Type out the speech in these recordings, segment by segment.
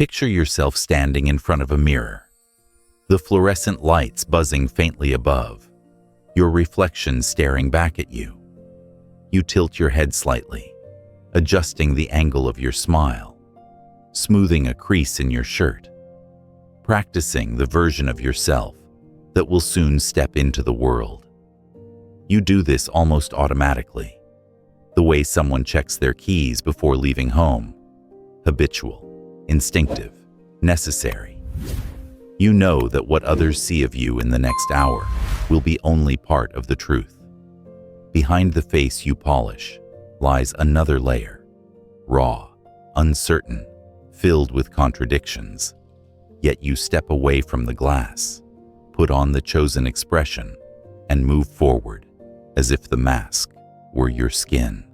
Picture yourself standing in front of a mirror, the fluorescent lights buzzing faintly above, your reflection staring back at you. You tilt your head slightly, adjusting the angle of your smile, smoothing a crease in your shirt, practicing the version of yourself that will soon step into the world. You do this almost automatically, the way someone checks their keys before leaving home. Habitual, instinctive, necessary. You know that what others see of you in the next hour will be only part of the truth. Behind the face you polish lies another layer, raw, uncertain, filled with contradictions. Yet you step away from the glass, put on the chosen expression, and move forward as if the mask were your skin.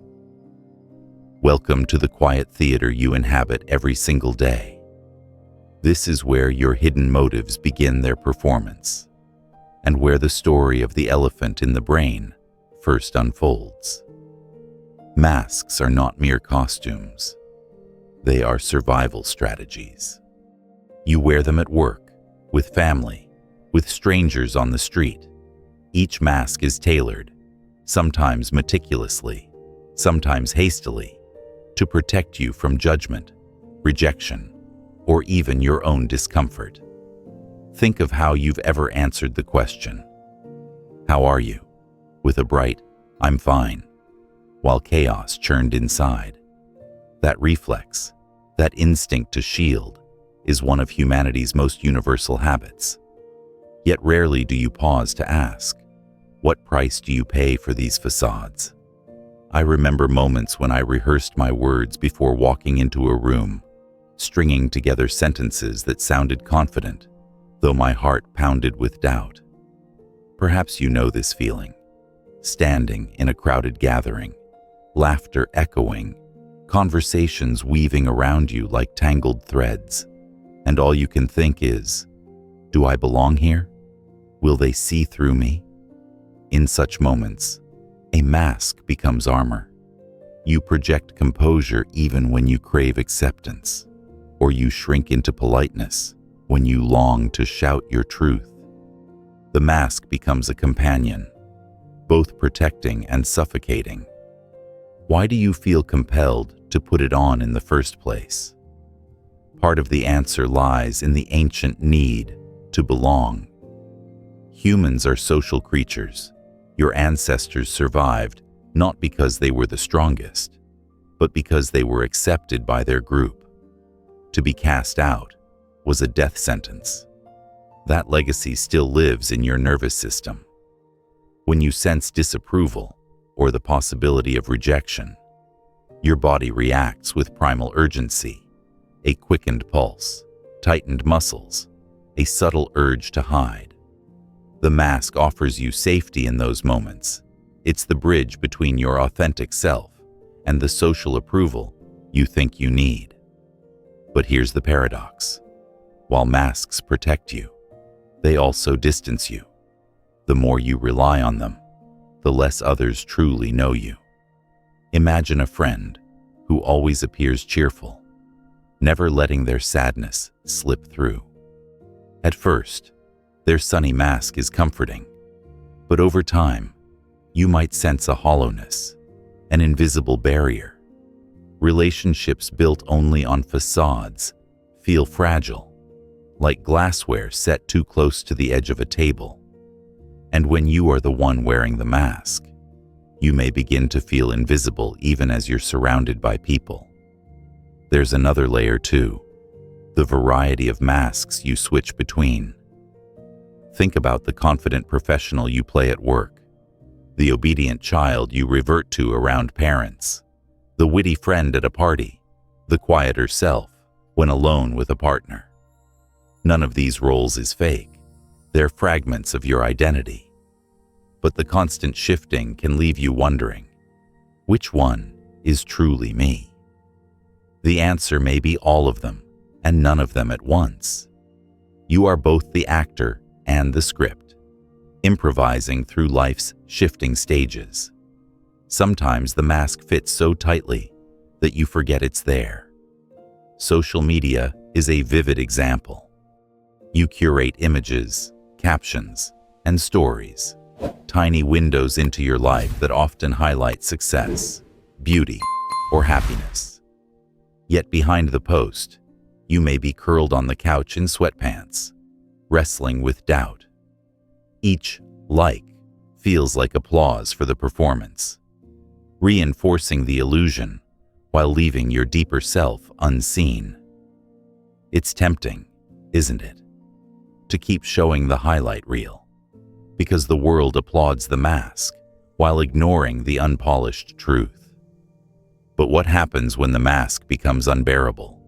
Welcome to the quiet theater you inhabit every single day. This is where your hidden motives begin their performance, and where the story of the elephant in the brain first unfolds. Masks are not mere costumes. They are survival strategies. You wear them at work, with family, with strangers on the street. Each mask is tailored, sometimes meticulously, sometimes hastily, to protect you from judgment, rejection, or even your own discomfort. Think of how you've ever answered the question, "How are you?" with a bright, "I'm fine," while chaos churned inside. That reflex, that instinct to shield, is one of humanity's most universal habits. Yet rarely do you pause to ask, what price do you pay for these facades? I remember moments when I rehearsed my words before walking into a room, stringing together sentences that sounded confident, though my heart pounded with doubt. Perhaps you know this feeling. Standing in a crowded gathering, laughter echoing, conversations weaving around you like tangled threads, and all you can think is, do I belong here? Will they see through me? In such moments, a mask becomes armor. You project composure even when you crave acceptance, or you shrink into politeness when you long to shout your truth. The mask becomes a companion, both protecting and suffocating. Why do you feel compelled to put it on in the first place? Part of the answer lies in the ancient need to belong. Humans are social creatures. Your ancestors survived not because they were the strongest, but because they were accepted by their group. To be cast out was a death sentence. That legacy still lives in your nervous system. When you sense disapproval or the possibility of rejection, your body reacts with primal urgency, a quickened pulse, tightened muscles, a subtle urge to hide. The mask offers you safety in those moments. It's the bridge between your authentic self and the social approval you think you need. But here's the paradox. While masks protect you, they also distance you. The more you rely on them, the less others truly know you. Imagine a friend who always appears cheerful, never letting their sadness slip through. At first, their sunny mask is comforting, but over time, you might sense a hollowness, an invisible barrier. Relationships built only on facades feel fragile, like glassware set too close to the edge of a table. And when you are the one wearing the mask, you may begin to feel invisible even as you're surrounded by people. There's another layer too, the variety of masks you switch between. Think about the confident professional you play at work, the obedient child you revert to around parents, the witty friend at a party, the quieter self when alone with a partner. None of these roles is fake. They're fragments of your identity. But the constant shifting can leave you wondering, which one is truly me? The answer may be all of them, and none of them at once. You are both the actor and the script, improvising through life's shifting stages. Sometimes the mask fits so tightly that you forget it's there. Social media is a vivid example. You curate images, captions, and stories, tiny windows into your life that often highlight success, beauty, or happiness. Yet behind the post, you may be curled on the couch in sweatpants, wrestling with doubt. Each like feels like applause for the performance, reinforcing the illusion while leaving your deeper self unseen. It's tempting, isn't it, to keep showing the highlight reel, because the world applauds the mask while ignoring the unpolished truth. But what happens when the mask becomes unbearable?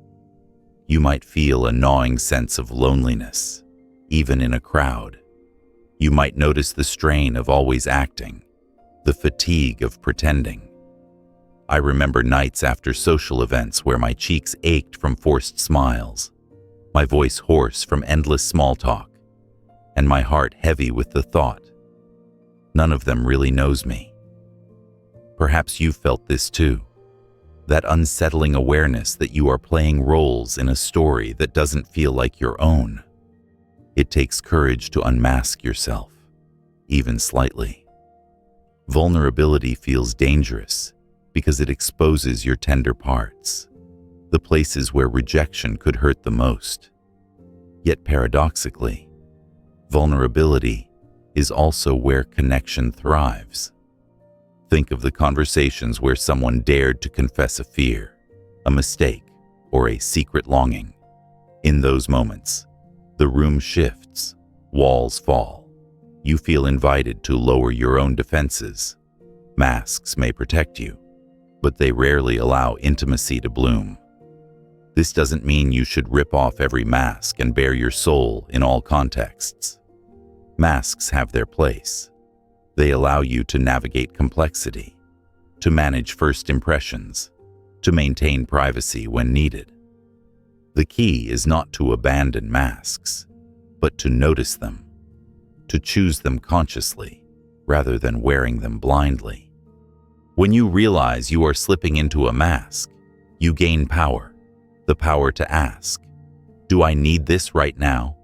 You might feel a gnawing sense of loneliness, even in a crowd. You might notice the strain of always acting, the fatigue of pretending. I remember nights after social events where my cheeks ached from forced smiles, my voice hoarse from endless small talk, and my heart heavy with the thought, none of them really knows me. Perhaps you've felt this too, that unsettling awareness that you are playing roles in a story that doesn't feel like your own. It takes courage to unmask yourself, even slightly. Vulnerability feels dangerous because it exposes your tender parts, the places where rejection could hurt the most. Yet paradoxically, vulnerability is also where connection thrives. Think of the conversations where someone dared to confess a fear, a mistake, or a secret longing. In those moments, the room shifts, walls fall. You feel invited to lower your own defenses. Masks may protect you, but they rarely allow intimacy to bloom. This doesn't mean you should rip off every mask and bare your soul in all contexts. Masks have their place. They allow you to navigate complexity, to manage first impressions, to maintain privacy when needed. The key is not to abandon masks, but to notice them, to choose them consciously rather than wearing them blindly. When you realize you are slipping into a mask, you gain power, the power to ask, do I need this right now?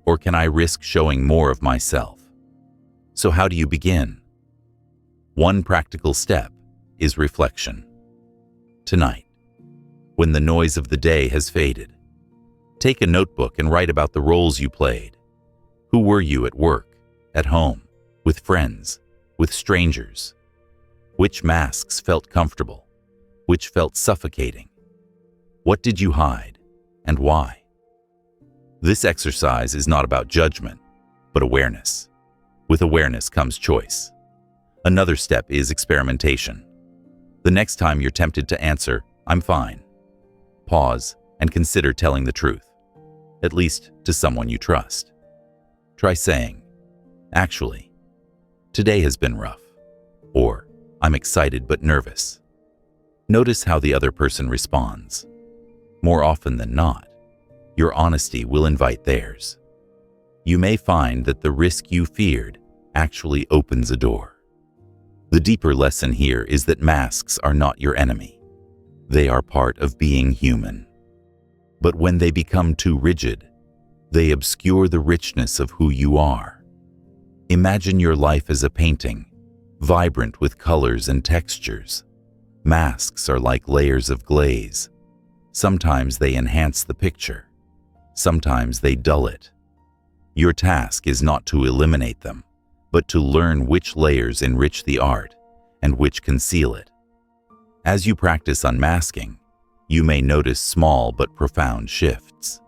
Or can I risk showing more of myself? So how do you begin? One practical step is reflection. Tonight, when the noise of the day has faded, take a notebook and write about the roles you played. Who were you at work, at home, with friends, with strangers? Which masks felt comfortable? Which felt suffocating? What did you hide, and why? This exercise is not about judgment, but awareness. With awareness comes choice. Another step is experimentation. The next time you're tempted to answer, "I'm fine," pause and consider telling the truth, at least to someone you trust. Try saying, "Actually, today has been rough," or "I'm excited but nervous." Notice how the other person responds. More often than not, your honesty will invite theirs. You may find that the risk you feared actually opens a door. The deeper lesson here is that masks are not your enemy. They are part of being human. But when they become too rigid, they obscure the richness of who you are. Imagine your life as a painting, vibrant with colors and textures. Masks are like layers of glaze. Sometimes they enhance the picture. Sometimes they dull it. Your task is not to eliminate them, but to learn which layers enrich the art and which conceal it. As you practice unmasking, you may notice small but profound shifts.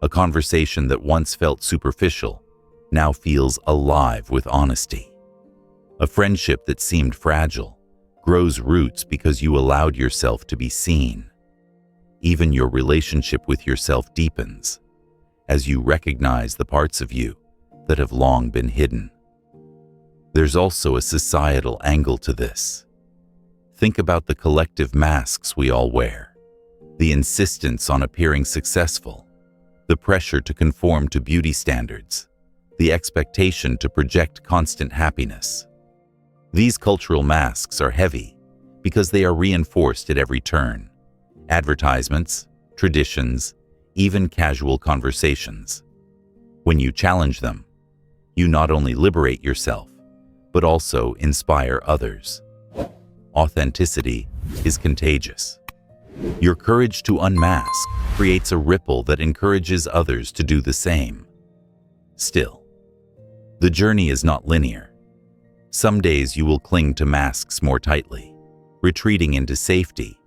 A conversation that once felt superficial now feels alive with honesty. A friendship that seemed fragile grows roots because you allowed yourself to be seen. Even your relationship with yourself deepens as you recognize the parts of you that have long been hidden. There's also a societal angle to this. Think about the collective masks we all wear, the insistence on appearing successful, the pressure to conform to beauty standards, the expectation to project constant happiness. These cultural masks are heavy because they are reinforced at every turn. Advertisements, traditions, even casual conversations. When you challenge them, you not only liberate yourself, but also inspire others. Authenticity is contagious. Your courage to unmask creates a ripple that encourages others to do the same. Still, the journey is not linear. Some days you will cling to masks more tightly, retreating into safety.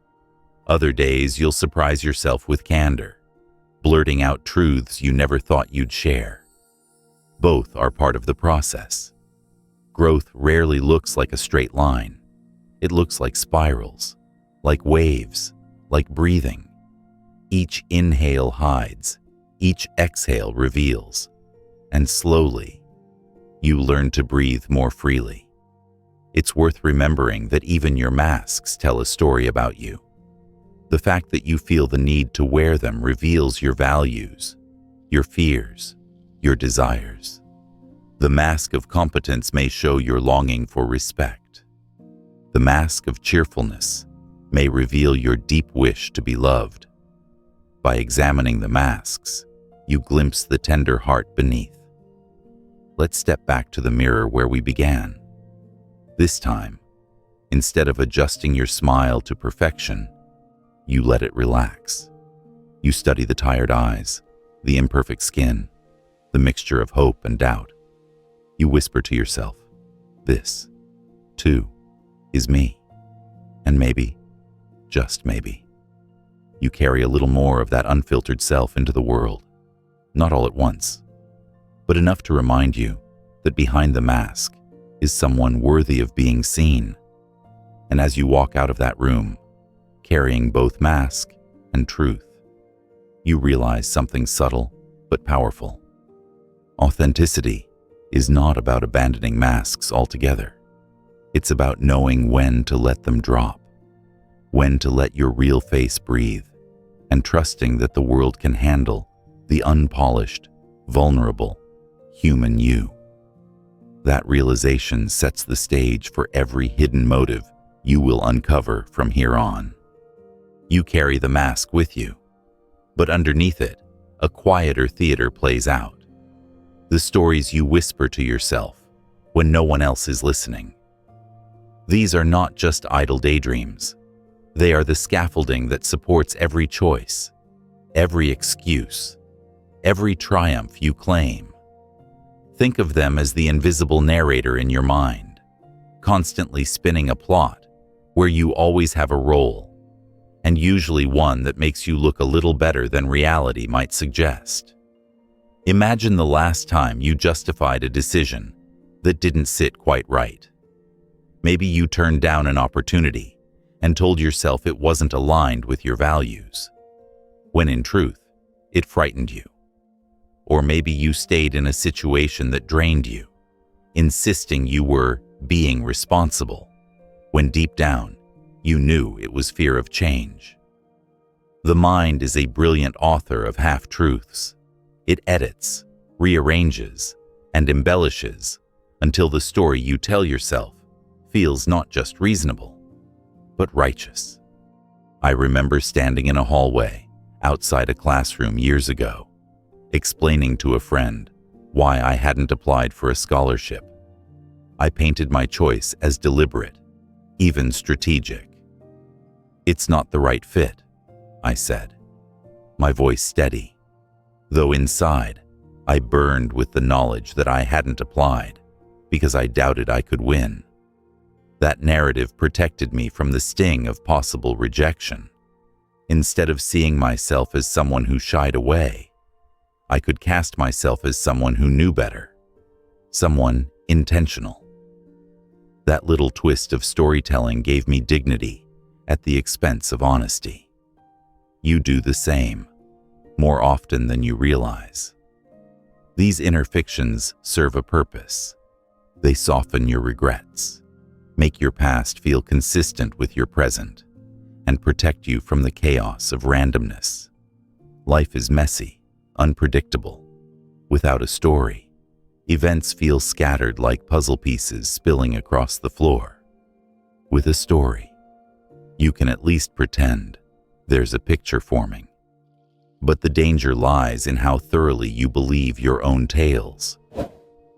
Other days you'll surprise yourself with candor, blurting out truths you never thought you'd share. Both are part of the process. Growth rarely looks like a straight line. It looks like spirals, like waves, like breathing. Each inhale hides, each exhale reveals, and slowly, you learn to breathe more freely. It's worth remembering that even your masks tell a story about you. The fact that you feel the need to wear them reveals your values, your fears, your desires. The mask of competence may show your longing for respect. The mask of cheerfulness may reveal your deep wish to be loved. By examining the masks, you glimpse the tender heart beneath. Let's step back to the mirror where we began. This time, instead of adjusting your smile to perfection, you let it relax. You study the tired eyes, the imperfect skin, the mixture of hope and doubt. You whisper to yourself, "This, too, is me." And maybe, just maybe, you carry a little more of that unfiltered self into the world. Not all at once, but enough to remind you that behind the mask is someone worthy of being seen. And as you walk out of that room, carrying both mask and truth, you realize something subtle but powerful. Authenticity is not about abandoning masks altogether. It's about knowing when to let them drop, when to let your real face breathe, and trusting that the world can handle the unpolished, vulnerable, human you. That realization sets the stage for every hidden motive you will uncover from here on. You carry the mask with you, but underneath it, a quieter theater plays out. The stories you whisper to yourself when no one else is listening. These are not just idle daydreams. They are the scaffolding that supports every choice, every excuse, every triumph you claim. Think of them as the invisible narrator in your mind, constantly spinning a plot where you always have a role, and usually one that makes you look a little better than reality might suggest. Imagine the last time you justified a decision that didn't sit quite right. Maybe you turned down an opportunity and told yourself it wasn't aligned with your values, when in truth, it frightened you. Or maybe you stayed in a situation that drained you, insisting you were being responsible, when deep down, you knew it was fear of change. The mind is a brilliant author of half-truths. It edits, rearranges, and embellishes until the story you tell yourself feels not just reasonable, but righteous. I remember standing in a hallway outside a classroom years ago, explaining to a friend why I hadn't applied for a scholarship. I painted my choice as deliberate, even strategic. "It's not the right fit," I said, my voice steady, though inside I burned with the knowledge that I hadn't applied because I doubted I could win. That narrative protected me from the sting of possible rejection. Instead of seeing myself as someone who shied away, I could cast myself as someone who knew better, someone intentional. That little twist of storytelling gave me dignity at the expense of honesty. You do the same, more often than you realize. These inner fictions serve a purpose. They soften your regrets, make your past feel consistent with your present, and protect you from the chaos of randomness. Life is messy, unpredictable. Without a story, events feel scattered like puzzle pieces spilling across the floor. With a story, you can at least pretend there's a picture forming. But the danger lies in how thoroughly you believe your own tales.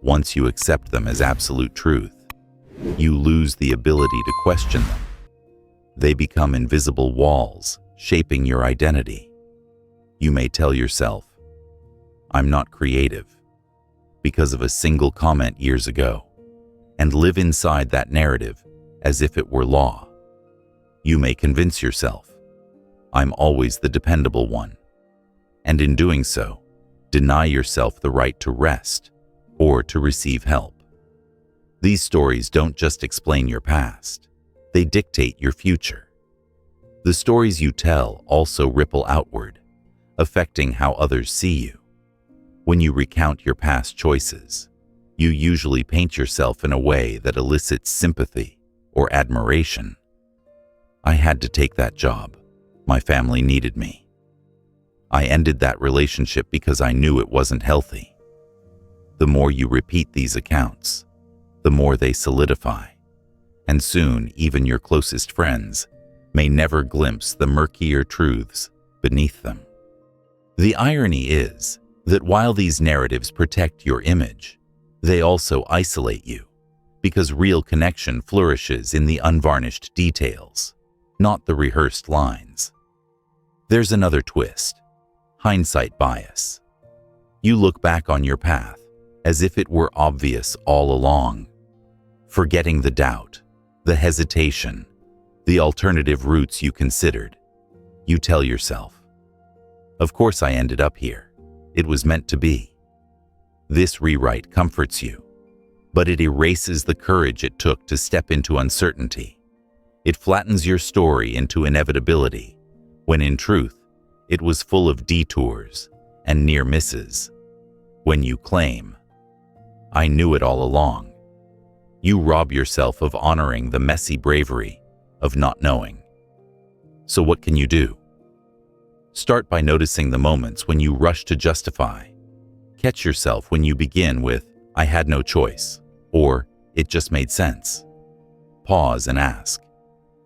Once you accept them as absolute truth, you lose the ability to question them. They become invisible walls, shaping your identity. You may tell yourself, "I'm not creative," because of a single comment years ago, and live inside that narrative as if it were law. You may convince yourself, "I'm always the dependable one," and in doing so, deny yourself the right to rest or to receive help. These stories don't just explain your past, they dictate your future. The stories you tell also ripple outward, affecting how others see you. When you recount your past choices, you usually paint yourself in a way that elicits sympathy or admiration. "I had to take that job. My family needed me. I ended that relationship because I knew it wasn't healthy." The more you repeat these accounts, the more they solidify, and soon even your closest friends may never glimpse the murkier truths beneath them. The irony is that while these narratives protect your image, they also isolate you, because real connection flourishes in the unvarnished details, not the rehearsed lines. There's another twist: hindsight bias. You look back on your path as if it were obvious all along, forgetting the doubt, the hesitation, the alternative routes you considered. You tell yourself, "Of course I ended up here. It was meant to be." This rewrite comforts you, but it erases the courage it took to step into uncertainty. It flattens your story into inevitability, when in truth, it was full of detours and near misses. When you claim, "I knew it all along," you rob yourself of honoring the messy bravery of not knowing. So what can you do? Start by noticing the moments when you rush to justify. Catch yourself when you begin with, "I had no choice," or "It just made sense." Pause and ask,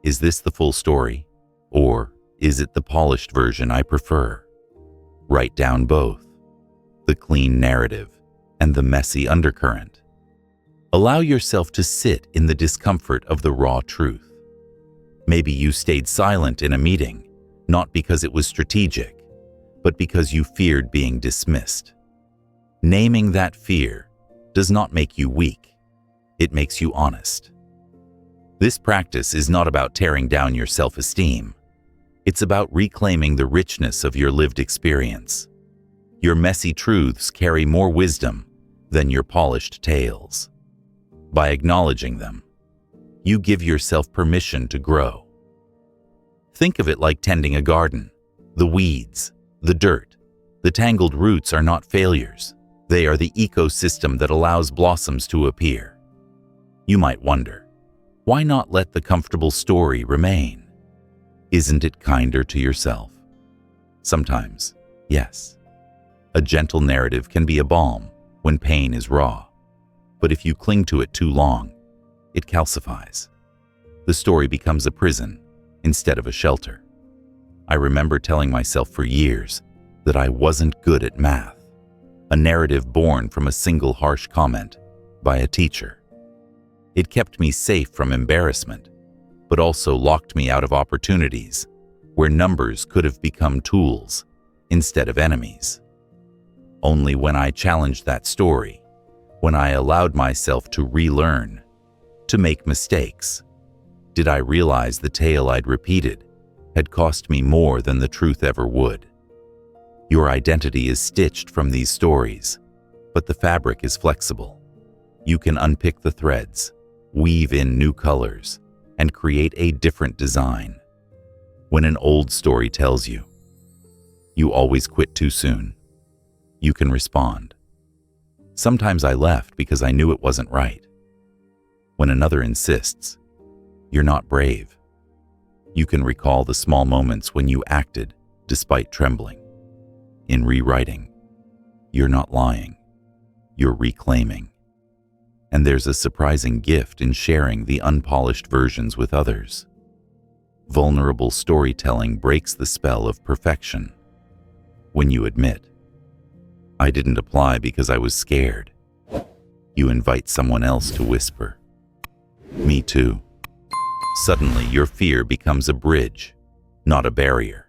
"Is this the full story? Or is it the polished version I prefer?" Write down both, the clean narrative and the messy undercurrent. Allow yourself to sit in the discomfort of the raw truth. Maybe you stayed silent in a meeting, not because it was strategic, but because you feared being dismissed. Naming that fear does not make you weak. It makes you honest. This practice is not about tearing down your self-esteem. It's about reclaiming the richness of your lived experience. Your messy truths carry more wisdom than your polished tales. By acknowledging them, you give yourself permission to grow. Think of it like tending a garden. The weeds, the dirt, the tangled roots are not failures. They are the ecosystem that allows blossoms to appear. You might wonder, why not let the comfortable story remain? Isn't it kinder to yourself? Sometimes, yes. A gentle narrative can be a balm when pain is raw. But if you cling to it too long, it calcifies. The story becomes a prison instead of a shelter. I remember telling myself for years that I wasn't good at math, a narrative born from a single harsh comment by a teacher. It kept me safe from embarrassment, but also locked me out of opportunities where numbers could have become tools instead of enemies. Only when I challenged that story, when I allowed myself to relearn, to make mistakes, did I realize the tale I'd repeated had cost me more than the truth ever would. Your identity is stitched from these stories, but the fabric is flexible. You can unpick the threads, weave in new colors, and create a different design. When an old story tells you, "You always quit too soon," you can respond, "Sometimes I left because I knew it wasn't right." When another insists, "You're not brave," you can recall the small moments when you acted despite trembling. In rewriting, you're not lying, you're reclaiming. And there's a surprising gift in sharing the unpolished versions with others. Vulnerable storytelling breaks the spell of perfection. When you admit, "I didn't apply because I was scared," you invite someone else to whisper, "Me too." Suddenly, your fear becomes a bridge, not a barrier.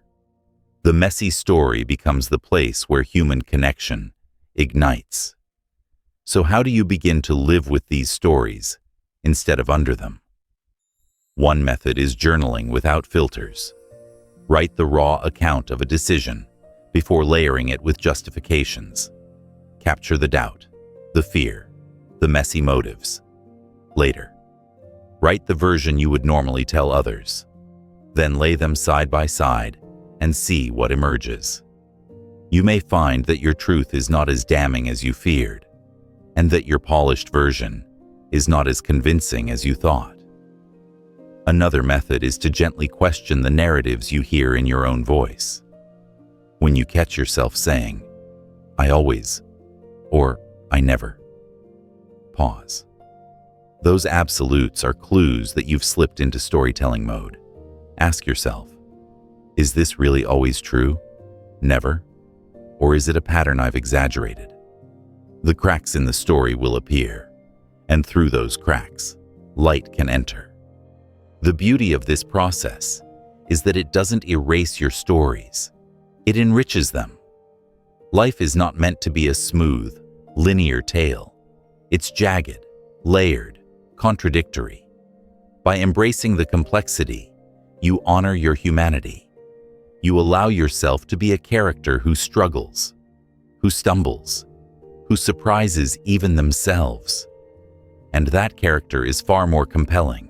The messy story becomes the place where human connection ignites. So how do you begin to live with these stories instead of under them? One method is journaling without filters. Write the raw account of a decision before layering it with justifications. Capture the doubt, the fear, the messy motives. Later, write the version you would normally tell others. Then lay them side by side and see what emerges. You may find that your truth is not as damning as you feared, and that your polished version is not as convincing as you thought. Another method is to gently question the narratives you hear in your own voice. When you catch yourself saying, "I always," or "I never," pause. Those absolutes are clues that you've slipped into storytelling mode. Ask yourself, is this really always true? Never? Or is it a pattern I've exaggerated? The cracks in the story will appear, and through those cracks, light can enter. The beauty of this process is that it doesn't erase your stories. It enriches them. Life is not meant to be a smooth, linear tale. It's jagged, layered, contradictory. By embracing the complexity, you honor your humanity. You allow yourself to be a character who struggles, who stumbles, who surprises even themselves. And that character is far more compelling,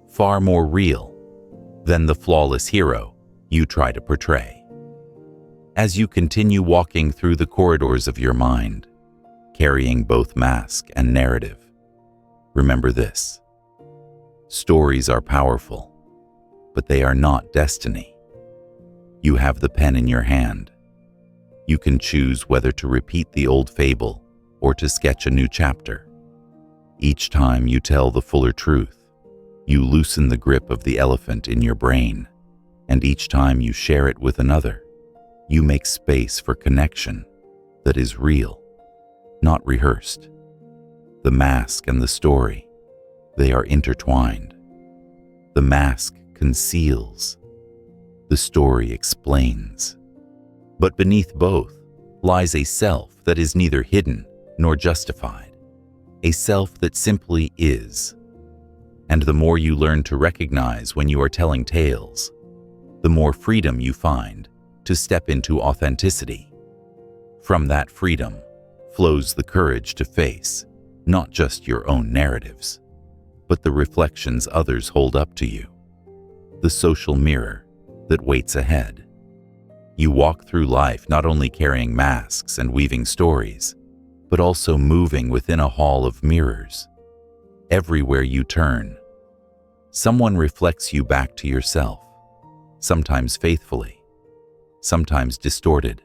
far more real than the flawless hero you try to portray. As you continue walking through the corridors of your mind, carrying both mask and narrative, remember this: stories are powerful, but they are not destiny. You have the pen in your hand. You can choose whether to repeat the old fable or to sketch a new chapter. Each time you tell the fuller truth, you loosen the grip of the elephant in your brain, and each time you share it with another, you make space for connection that is real, not rehearsed. The mask and the story, they are intertwined. The mask conceals. The story explains. But beneath both lies a self that is neither hidden nor justified, a self that simply is. And the more you learn to recognize when you are telling tales, the more freedom you find to step into authenticity. From that freedom flows the courage to face not just your own narratives, but the reflections others hold up to you, the social mirror that waits ahead. You walk through life not only carrying masks and weaving stories, but also moving within a hall of mirrors. Everywhere you turn, someone reflects you back to yourself, sometimes faithfully, sometimes distorted.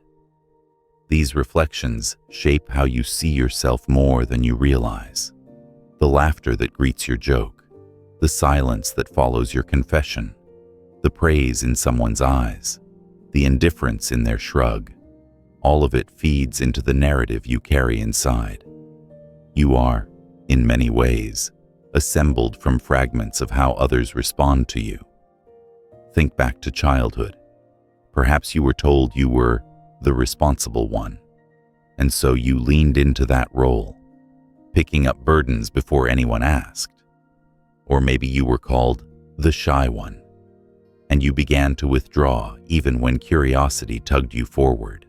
These reflections shape how you see yourself more than you realize. The laughter that greets your joke, the silence that follows your confession, the praise in someone's eyes, the indifference in their shrug, all of it feeds into the narrative you carry inside. You are, in many ways, assembled from fragments of how others respond to you. Think back to childhood. Perhaps you were told you were the responsible one, and so you leaned into that role, picking up burdens before anyone asked. Or maybe you were called the shy one, and you began to withdraw even when curiosity tugged you forward.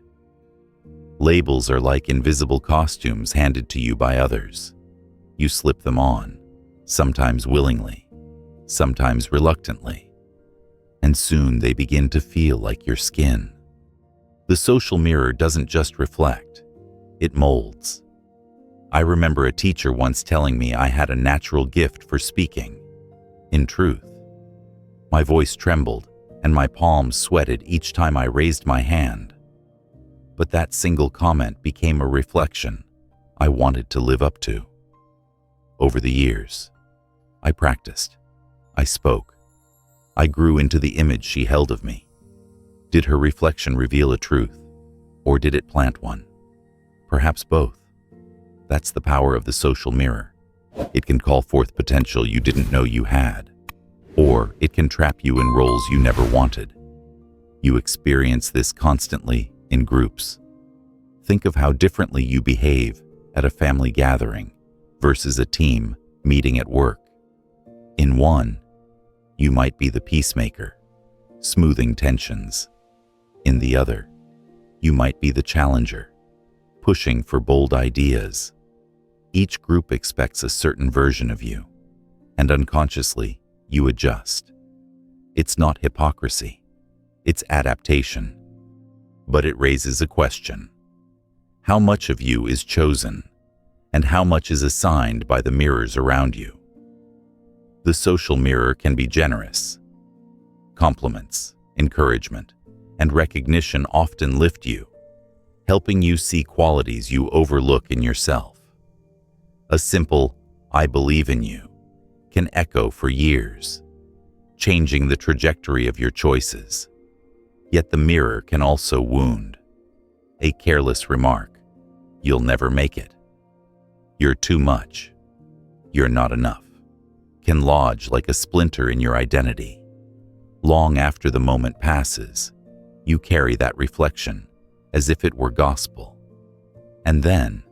Labels are like invisible costumes handed to you by others. You slip them on, sometimes willingly, sometimes reluctantly, and soon they begin to feel like your skin. The social mirror doesn't just reflect, it molds. I remember a teacher once telling me I had a natural gift for speaking. In truth, my voice trembled and my palms sweated each time I raised my hand. But that single comment became a reflection I wanted to live up to. Over the years, I practiced, I spoke, I grew into the image she held of me. Did her reflection reveal a truth? Or did it plant one? Perhaps both. That's the power of the social mirror. It can call forth potential you didn't know you had, or it can trap you in roles you never wanted. You experience this constantly in groups. Think of how differently you behave at a family gathering versus a team meeting at work. In one, you might be the peacemaker, smoothing tensions. In the other, you might be the challenger, pushing for bold ideas. Each group expects a certain version of you, and unconsciously, you adjust. It's not hypocrisy, it's adaptation. But it raises a question. How much of you is chosen, and how much is assigned by the mirrors around you? The social mirror can be generous. Compliments, encouragement, and recognition often lift you, helping you see qualities you overlook in yourself. A simple, "I believe in you," can echo for years, changing the trajectory of your choices. Yet the mirror can also wound. A careless remark, "You'll never make it," "You're too much," "You're not enough," can lodge like a splinter in your identity. Long after the moment passes, you carry that reflection as if it were gospel. And then,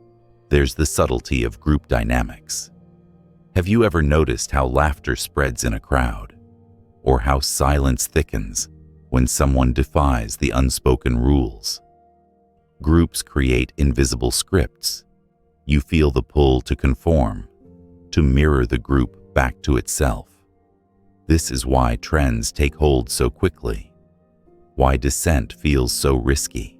there's the subtlety of group dynamics. Have you ever noticed how laughter spreads in a crowd, or how silence thickens when someone defies the unspoken rules? Groups create invisible scripts. You feel the pull to conform, to mirror the group back to itself. This is why trends take hold so quickly, why dissent feels so risky.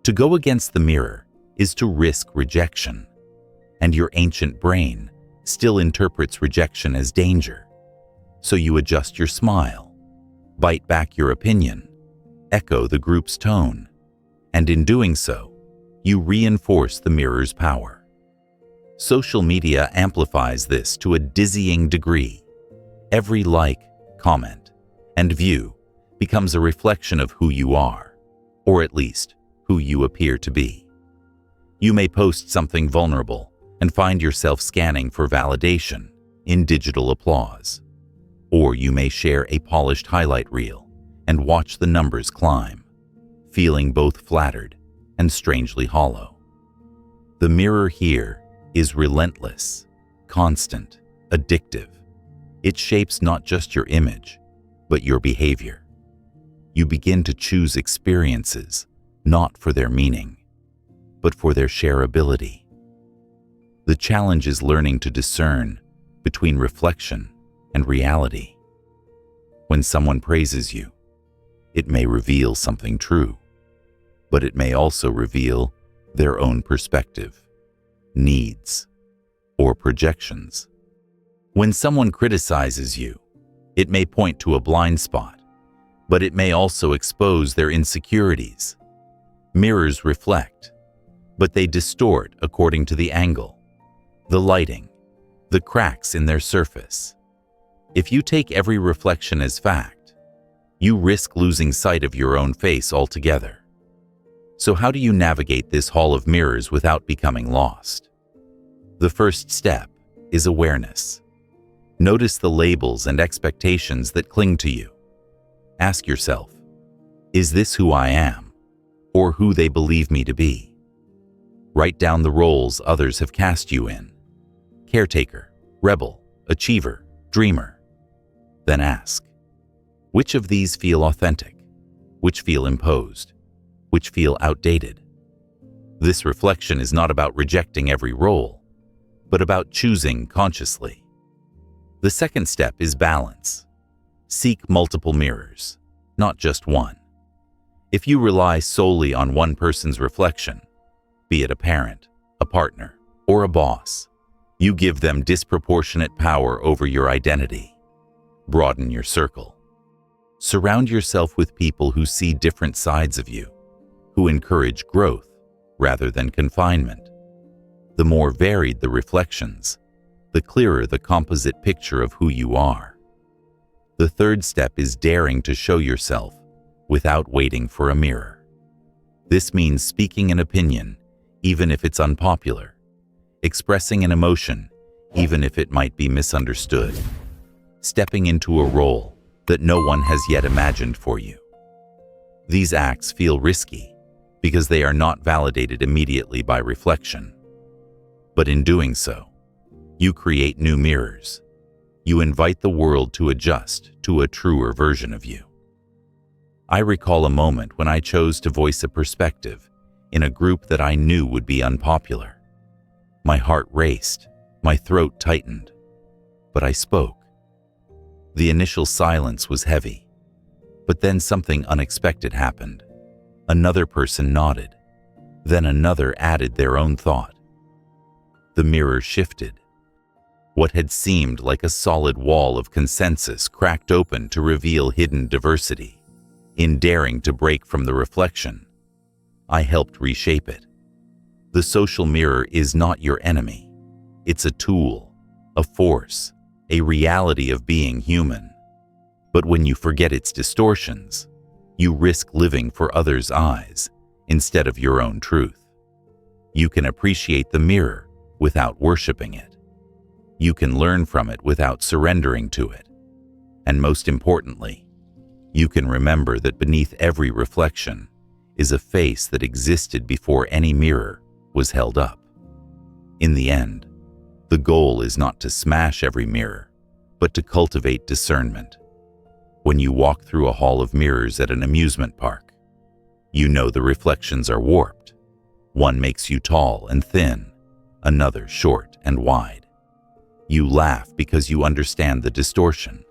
To go against the mirror is to risk rejection, and your ancient brain still interprets rejection as danger. So you adjust your smile, bite back your opinion, echo the group's tone, and in doing so, you reinforce the mirror's power. Social media amplifies this to a dizzying degree. Every like, comment, and view becomes a reflection of who you are, or at least who you appear to be. You may post something vulnerable and find yourself scanning for validation in digital applause. Or you may share a polished highlight reel and watch the numbers climb, feeling both flattered and strangely hollow. The mirror here is relentless, constant, addictive. It shapes not just your image, but your behavior. You begin to choose experiences not for their meaning, but for their shareability. The challenge is learning to discern between reflection and reality. When someone praises you, it may reveal something true, but it may also reveal their own perspective, needs, or projections. When someone criticizes you, it may point to a blind spot, but it may also expose their insecurities. Mirrors reflect, but they distort according to the angle, the lighting, the cracks in their surface. If you take every reflection as fact, you risk losing sight of your own face altogether. So how do you navigate this hall of mirrors without becoming lost? The first step is awareness. Notice the labels and expectations that cling to you. Ask yourself, is this who I am, or who they believe me to be? Write down the roles others have cast you in: caretaker, rebel, achiever, dreamer. Then ask, which of these feel authentic? Which feel imposed? Which feel outdated? This reflection is not about rejecting every role, but about choosing consciously. The second step is balance. Seek multiple mirrors, not just one. If you rely solely on one person's reflection, be it a parent, a partner, or a boss, you give them disproportionate power over your identity. Broaden your circle. Surround yourself with people who see different sides of you, who encourage growth rather than confinement. The more varied the reflections, the clearer the composite picture of who you are. The third step is daring to show yourself without waiting for a mirror. This means speaking an opinion, even if it's unpopular, expressing an emotion, even if it might be misunderstood, stepping into a role that no one has yet imagined for you. These acts feel risky because they are not validated immediately by reflection. But in doing so, you create new mirrors. You invite the world to adjust to a truer version of you. I recall a moment when I chose to voice a perspective in a group that I knew would be unpopular. My heart raced, my throat tightened, but I spoke. The initial silence was heavy, but then something unexpected happened. Another person nodded, then another added their own thought. The mirror shifted. What had seemed like a solid wall of consensus cracked open to reveal hidden diversity. In daring to break from the reflection, I helped reshape it. The social mirror is not your enemy. It's a tool, a force, a reality of being human. But when you forget its distortions, you risk living for others' eyes instead of your own truth. You can appreciate the mirror without worshiping it. You can learn from it without surrendering to it. And most importantly, you can remember that beneath every reflection is a face that existed before any mirror was held up. In the end, the goal is not to smash every mirror, but to cultivate discernment. When you walk through a hall of mirrors at an amusement park, you know the reflections are warped. One makes you tall and thin, another short and wide. You laugh because you understand the distortion.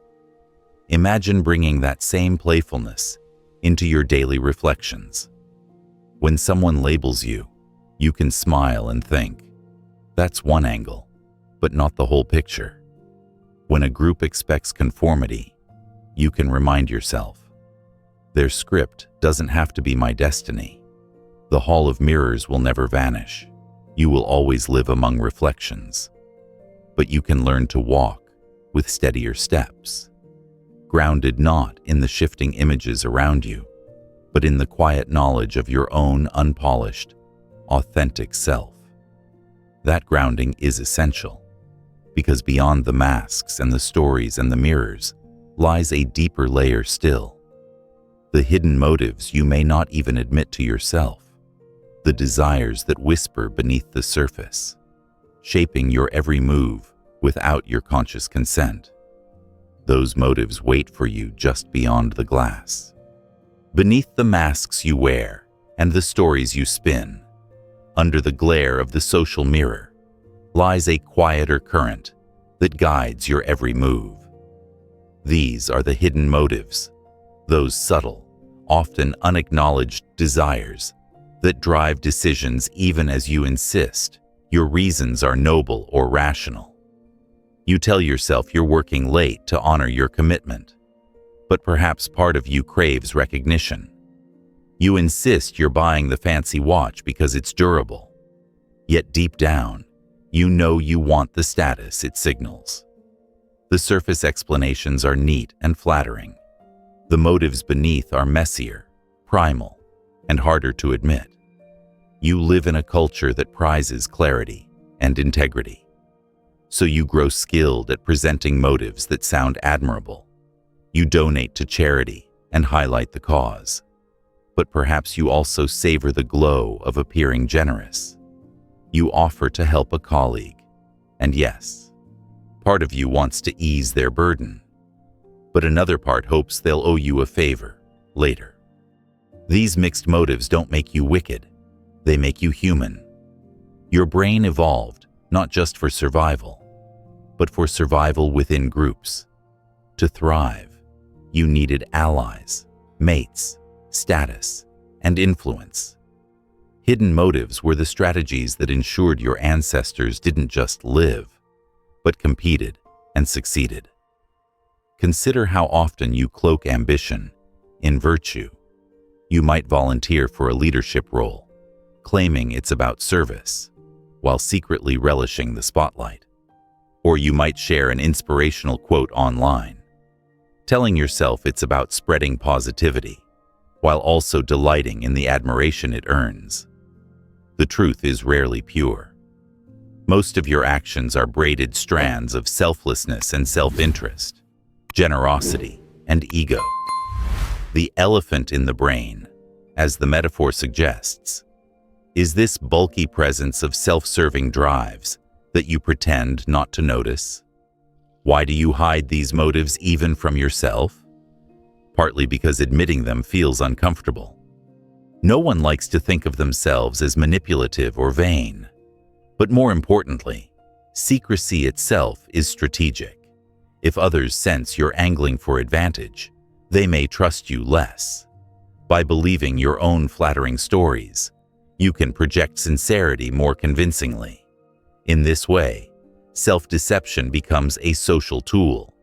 Imagine bringing that same playfulness into your daily reflections. When someone labels you, you can smile and think, that's one angle, but not the whole picture. When a group expects conformity, you can remind yourself, their script doesn't have to be my destiny. The hall of mirrors will never vanish. You will always live among reflections. But you can learn to walk with steadier steps, grounded not in the shifting images around you, but in the quiet knowledge of your own unpolished, authentic self. That grounding is essential, because beyond the masks and the stories and the mirrors lies a deeper layer still. The hidden motives you may not even admit to yourself, the desires that whisper beneath the surface, shaping your every move without your conscious consent. Those motives wait for you just beyond the glass. Beneath the masks you wear and the stories you spin, under the glare of the social mirror, lies a quieter current that guides your every move. These are the hidden motives, those subtle, often unacknowledged desires that drive decisions even as you insist your reasons are noble or rational. You tell yourself you're working late to honor your commitment, but perhaps part of you craves recognition. You insist you're buying the fancy watch because it's durable, yet deep down, you know you want the status it signals. The surface explanations are neat and flattering. The motives beneath are messier, primal, and harder to admit. You live in a culture that prizes clarity and integrity. So you grow skilled at presenting motives that sound admirable. You donate to charity and highlight the cause. But perhaps you also savor the glow of appearing generous. You offer to help a colleague, and yes, part of you wants to ease their burden, but another part hopes they'll owe you a favor later. These mixed motives don't make you wicked, they make you human. Your brain evolved not just for survival, but for survival within groups. To thrive, you needed allies, mates, status, and influence. Hidden motives were the strategies that ensured your ancestors didn't just live, but competed and succeeded. Consider how often you cloak ambition in virtue. You might volunteer for a leadership role, claiming it's about service, while secretly relishing the spotlight. Or you might share an inspirational quote online, telling yourself it's about spreading positivity, while also delighting in the admiration it earns. The truth is rarely pure. Most of your actions are braided strands of selflessness and self-interest, generosity and ego. The elephant in the brain, as the metaphor suggests, is this bulky presence of self-serving drives that you pretend not to notice. Why do you hide these motives even from yourself? Partly because admitting them feels uncomfortable. No one likes to think of themselves as manipulative or vain. But more importantly, secrecy itself is strategic. If others sense you're angling for advantage, they may trust you less. By believing your own flattering stories, you can project sincerity more convincingly. In this way, self-deception becomes a social tool.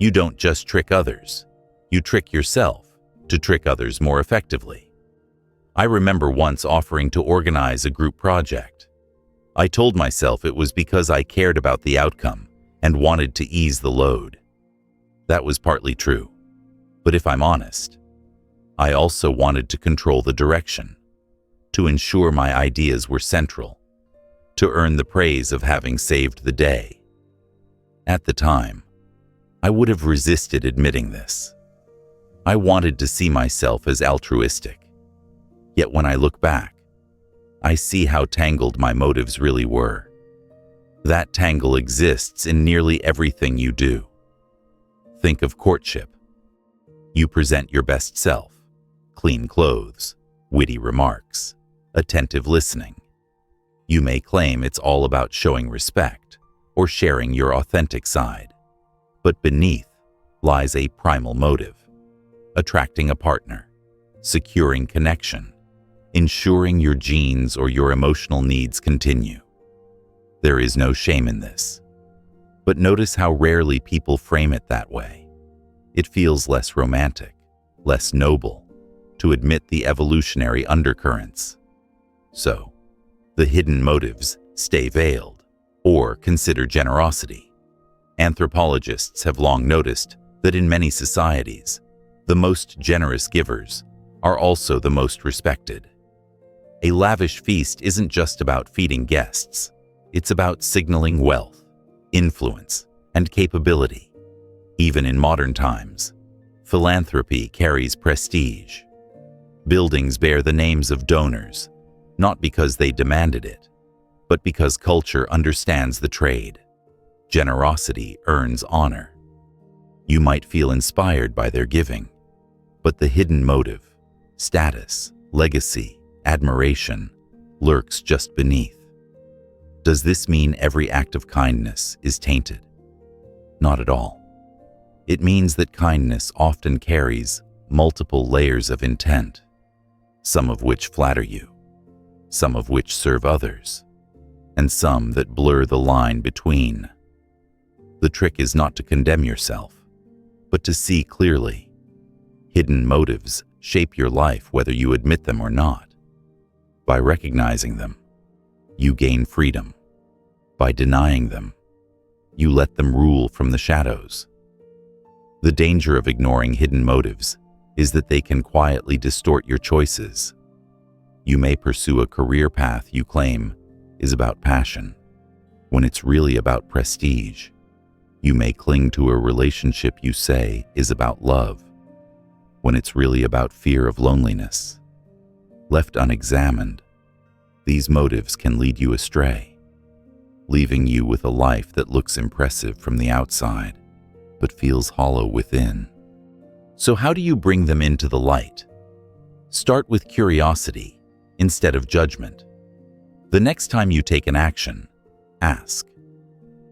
You don't just trick others, you trick yourself to trick others more effectively. I remember once offering to organize a group project. I told myself it was because I cared about the outcome and wanted to ease the load. That was partly true. But if I'm honest, I also wanted to control the direction, to ensure my ideas were central, to earn the praise of having saved the day. At the time, I would have resisted admitting this. I wanted to see myself as altruistic. Yet when I look back, I see how tangled my motives really were. That tangle exists in nearly everything you do. Think of courtship. You present your best self, clean clothes, witty remarks, attentive listening. You may claim it's all about showing respect or sharing your authentic side, but beneath lies a primal motive: attracting a partner, securing connection, ensuring your genes or your emotional needs continue. There is no shame in this. But notice how rarely people frame it that way. It feels less romantic, less noble, to admit the evolutionary undercurrents. So, the hidden motives stay veiled, or consider generosity. Anthropologists have long noticed that in many societies, the most generous givers are also the most respected. A lavish feast isn't just about feeding guests. It's about signaling wealth, influence, and capability. Even in modern times, philanthropy carries prestige. Buildings bear the names of donors, not because they demanded it, but because culture understands the trade. Generosity earns honor. You might feel inspired by their giving, but the hidden motive, status, legacy, admiration, lurks just beneath. Does this mean every act of kindness is tainted? Not at all. It means that kindness often carries multiple layers of intent, some of which flatter you, some of which serve others, and some that blur the line between. The trick is not to condemn yourself, but to see clearly. Hidden motives shape your life whether you admit them or not. By recognizing them, you gain freedom. By denying them, you let them rule from the shadows. The danger of ignoring hidden motives is that they can quietly distort your choices. You may pursue a career path you claim is about passion, when it's really about prestige. You may cling to a relationship you say is about love, when it's really about fear of loneliness. Left unexamined, these motives can lead you astray, leaving you with a life that looks impressive from the outside, but feels hollow within. So how do you bring them into the light? Start with curiosity instead of judgment. The next time you take an action, ask,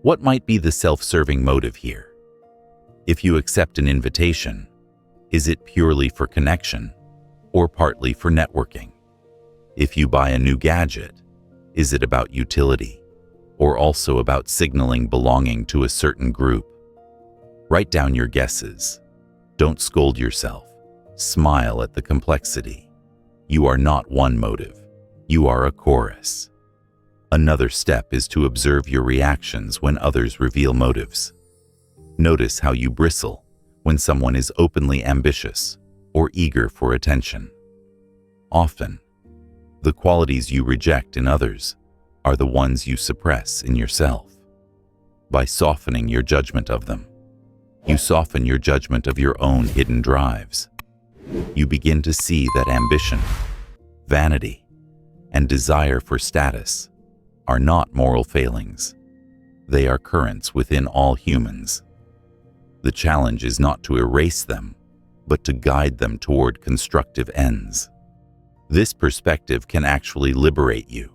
what might be the self-serving motive here? If you accept an invitation, is it purely for connection or partly for networking? If you buy a new gadget, is it about utility or also about signaling belonging to a certain group? Write down your guesses. Don't scold yourself. Smile at the complexity. You are not one motive. You are a chorus. Another step is to observe your reactions when others reveal motives. Notice how you bristle when someone is openly ambitious or eager for attention. Often, the qualities you reject in others are the ones you suppress in yourself. By softening your judgment of them, you soften your judgment of your own hidden drives. You begin to see that ambition, vanity, and desire for status are not moral failings. They are currents within all humans. The challenge is not to erase them, but to guide them toward constructive ends. This perspective can actually liberate you.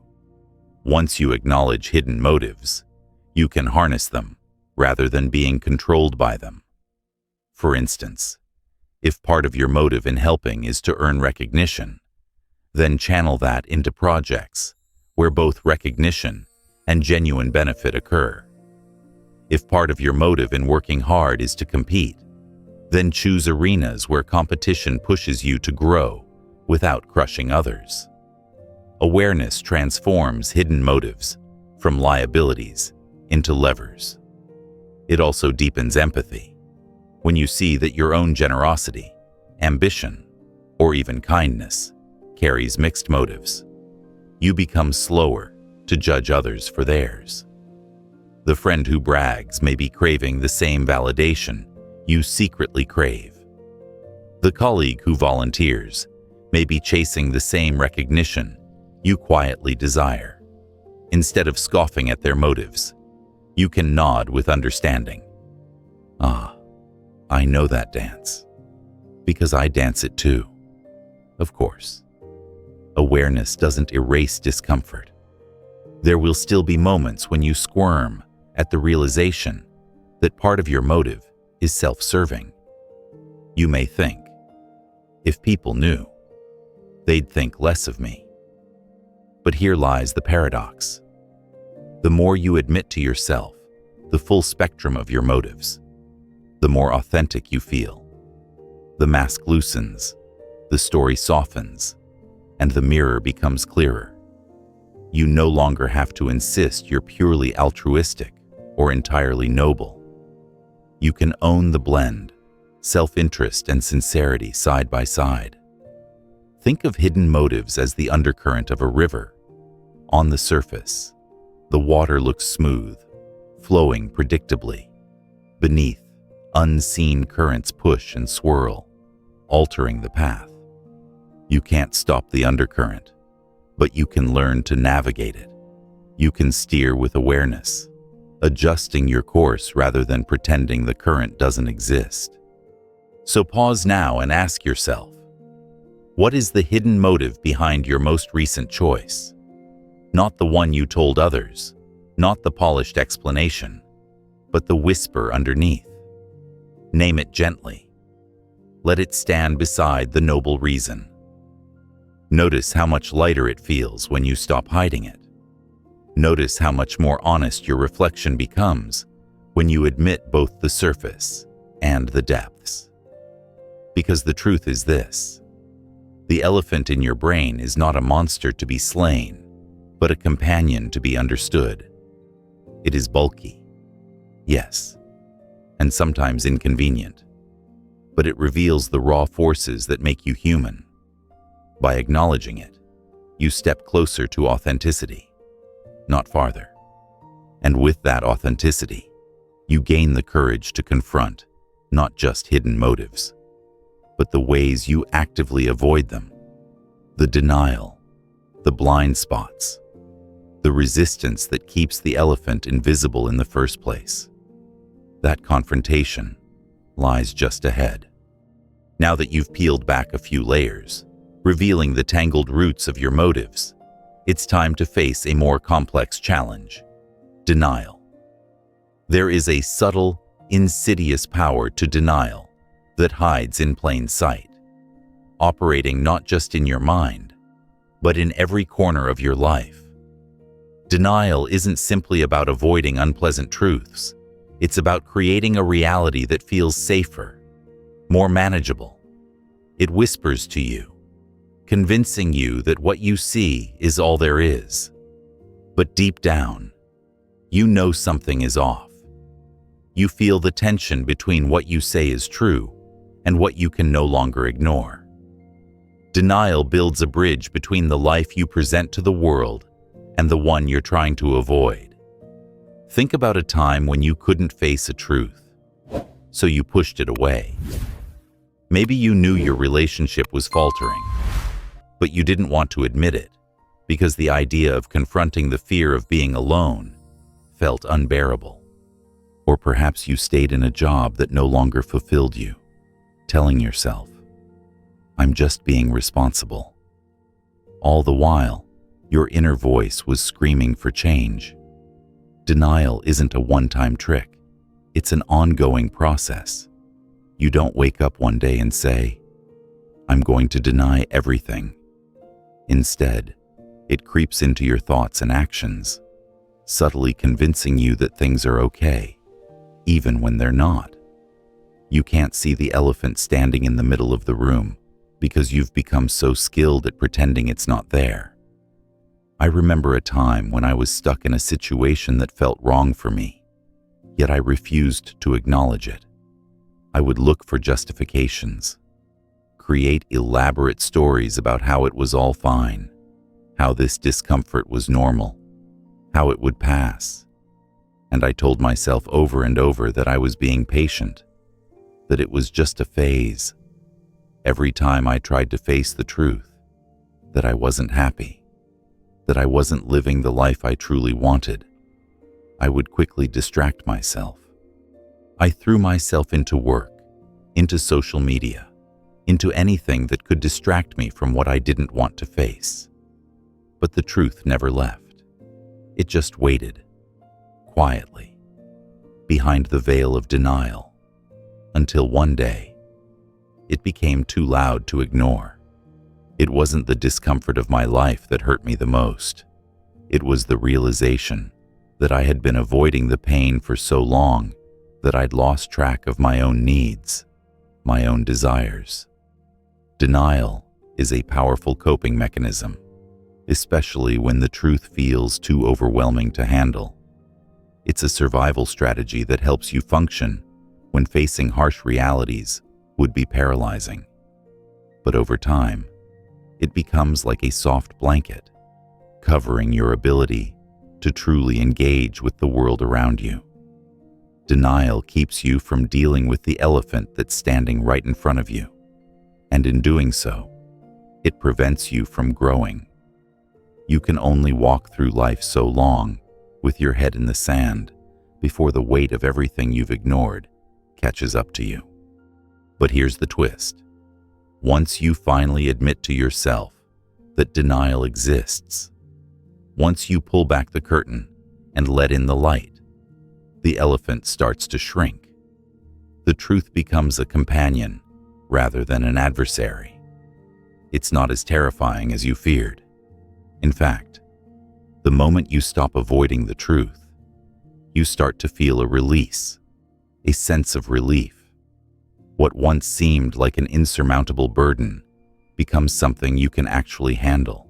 Once you acknowledge hidden motives, you can harness them rather than being controlled by them. For instance, if part of your motive in helping is to earn recognition, then channel that into projects where both recognition and genuine benefit occur. If part of your motive in working hard is to compete, then choose arenas where competition pushes you to grow without crushing others. Awareness transforms hidden motives from liabilities into levers. It also deepens empathy. When you see that your own generosity, ambition, or even kindness carries mixed motives, you become slower to judge others for theirs. The friend who brags may be craving the same validation you secretly crave. The colleague who volunteers may be chasing the same recognition you quietly desire. Instead of scoffing at their motives, you can nod with understanding. Ah, I know that dance, because I dance it too. Of course, awareness doesn't erase discomfort. There will still be moments when you squirm at the realization that part of your motive is self-serving. You may think, if people knew, they'd think less of me. But here lies the paradox. The more you admit to yourself the full spectrum of your motives, the more authentic you feel. The mask loosens, the story softens, and the mirror becomes clearer. You no longer have to insist you're purely altruistic or entirely noble. You can own the blend, self-interest and sincerity side by side. Think of hidden motives as the undercurrent of a river. On the surface, the water looks smooth, flowing predictably. Beneath, unseen currents push and swirl, altering the path. You can't stop the undercurrent, but you can learn to navigate it. You can steer with awareness, adjusting your course rather than pretending the current doesn't exist. So pause now and ask yourself, what is the hidden motive behind your most recent choice? Not the one you told others, not the polished explanation, but the whisper underneath. Name it gently. Let it stand beside the noble reason. Notice how much lighter it feels when you stop hiding it. Notice how much more honest your reflection becomes when you admit both the surface and the depths. Because the truth is this: the elephant in your brain is not a monster to be slain, but a companion to be understood. It is bulky, yes, and sometimes inconvenient, but it reveals the raw forces that make you human. By acknowledging it, you step closer to authenticity, not farther. And with that authenticity, you gain the courage to confront not just hidden motives, but the ways you actively avoid them, the denial, the blind spots, the resistance that keeps the elephant invisible in the first place. That confrontation lies just ahead. Now that you've peeled back a few layers, revealing the tangled roots of your motives, it's time to face a more complex challenge: denial. There is a subtle, insidious power to denial that hides in plain sight, operating not just in your mind, but in every corner of your life. Denial isn't simply about avoiding unpleasant truths. It's about creating a reality that feels safer, more manageable. It whispers to you, convincing you that what you see is all there is. But deep down, you know something is off. You feel the tension between what you say is true and what you can no longer ignore. Denial builds a bridge between the life you present to the world and the one you're trying to avoid. Think about a time when you couldn't face a truth, so you pushed it away. Maybe you knew your relationship was faltering, but you didn't want to admit it because the idea of confronting the fear of being alone felt unbearable. Or perhaps you stayed in a job that no longer fulfilled you, telling yourself, "I'm just being responsible." All the while, your inner voice was screaming for change. Denial isn't a one-time trick. It's an ongoing process. You don't wake up one day and say, "I'm going to deny everything." Instead, it creeps into your thoughts and actions, subtly convincing you that things are okay, even when they're not. You can't see the elephant standing in the middle of the room because you've become so skilled at pretending it's not there. I remember a time when I was stuck in a situation that felt wrong for me, yet I refused to acknowledge it. I would look for justifications, create elaborate stories about how it was all fine, how this discomfort was normal, how it would pass. And I told myself over and over that I was being patient, that it was just a phase. Every time I tried to face the truth, that I wasn't happy, that I wasn't living the life I truly wanted, I would quickly distract myself. I threw myself into work, into social media, into anything that could distract me from what I didn't want to face. But the truth never left. It just waited, quietly, behind the veil of denial, until one day, it became too loud to ignore. It wasn't the discomfort of my life that hurt me the most. It was the realization that I had been avoiding the pain for so long that I'd lost track of my own needs, my own desires. Denial is a powerful coping mechanism, especially when the truth feels too overwhelming to handle. It's a survival strategy that helps you function when facing harsh realities would be paralyzing. But over time, it becomes like a soft blanket, covering your ability to truly engage with the world around you. Denial keeps you from dealing with the elephant that's standing right in front of you, and in doing so, it prevents you from growing. You can only walk through life so long with your head in the sand before the weight of everything you've ignored catches up to you. But here's the twist. Once you finally admit to yourself that denial exists, once you pull back the curtain and let in the light, the elephant starts to shrink. The truth becomes a companion rather than an adversary. It's not as terrifying as you feared. In fact, the moment you stop avoiding the truth, you start to feel a release, a sense of relief. What once seemed like an insurmountable burden becomes something you can actually handle.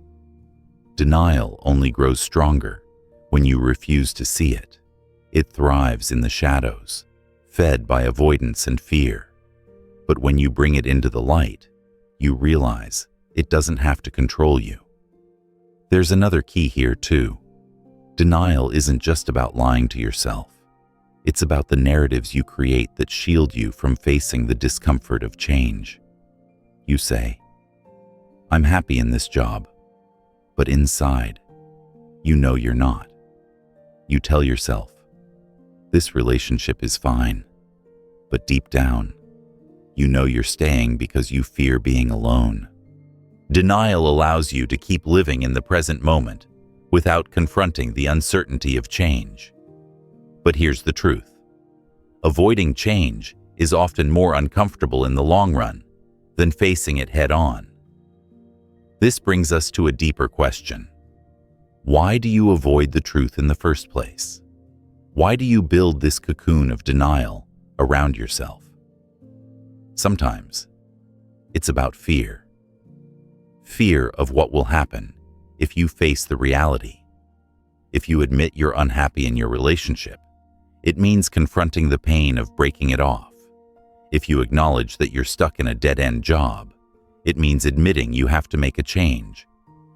Denial only grows stronger when you refuse to see it. It thrives in the shadows, fed by avoidance and fear. But when you bring it into the light, you realize it doesn't have to control you. There's another key here too. Denial isn't just about lying to yourself. It's about the narratives you create that shield you from facing the discomfort of change. You say, "I'm happy in this job," but inside, you know you're not. You tell yourself, "This relationship is fine," but deep down, you know you're staying because you fear being alone. Denial allows you to keep living in the present moment without confronting the uncertainty of change. But here's the truth. Avoiding change is often more uncomfortable in the long run than facing it head-on. This brings us to a deeper question. Why do you avoid the truth in the first place? Why do you build this cocoon of denial around yourself? Sometimes it's about fear. Fear of what will happen if you face the reality. If you admit you're unhappy in your relationship, it means confronting the pain of breaking it off. If you acknowledge that you're stuck in a dead-end job, it means admitting you have to make a change,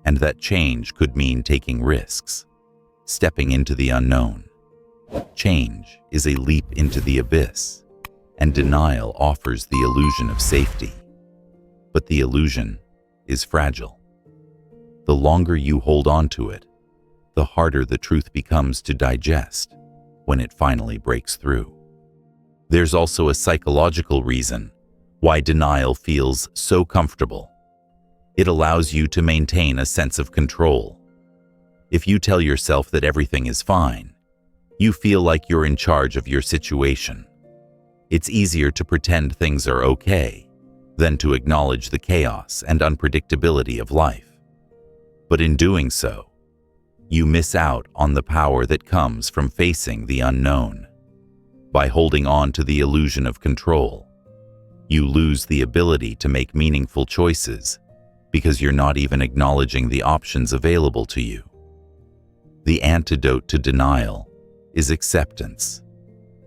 and that change could mean taking risks, stepping into the unknown. Change is a leap into the abyss, and denial offers the illusion of safety. But the illusion is fragile. The longer you hold on to it, the harder the truth becomes to digest when it finally breaks through. There's also a psychological reason why denial feels so comfortable. It allows you to maintain a sense of control. If you tell yourself that everything is fine, you feel like you're in charge of your situation. It's easier to pretend things are okay than to acknowledge the chaos and unpredictability of life. But in doing so, you miss out on the power that comes from facing the unknown. By holding on to the illusion of control, you lose the ability to make meaningful choices because you're not even acknowledging the options available to you. The antidote to denial is acceptance.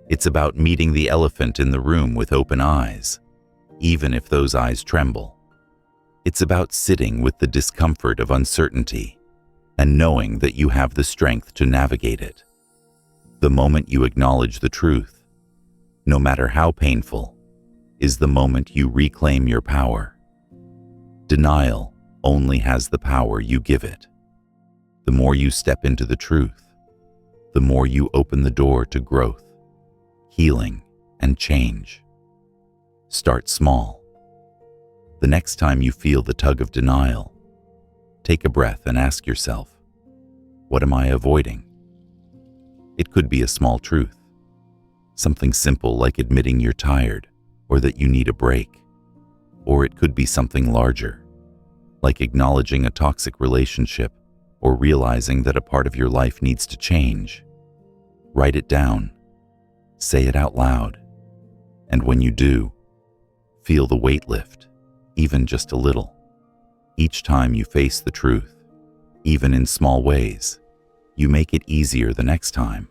It's about meeting the elephant in the room with open eyes, even if those eyes tremble. It's about sitting with the discomfort of uncertainty and knowing that you have the strength to navigate it. The moment you acknowledge the truth, no matter how painful, is the moment you reclaim your power. Denial only has the power you give it. The more you step into the truth, the more you open the door to growth, healing, and change. Start small. The next time you feel the tug of denial, take a breath and ask yourself, what am I avoiding? It could be a small truth, something simple like admitting you're tired or that you need a break. Or it could be something larger, like acknowledging a toxic relationship or realizing that a part of your life needs to change. Write it down, say it out loud, and when you do, feel the weight lift, even just a little. Each time you face the truth, even in small ways, you make it easier the next time.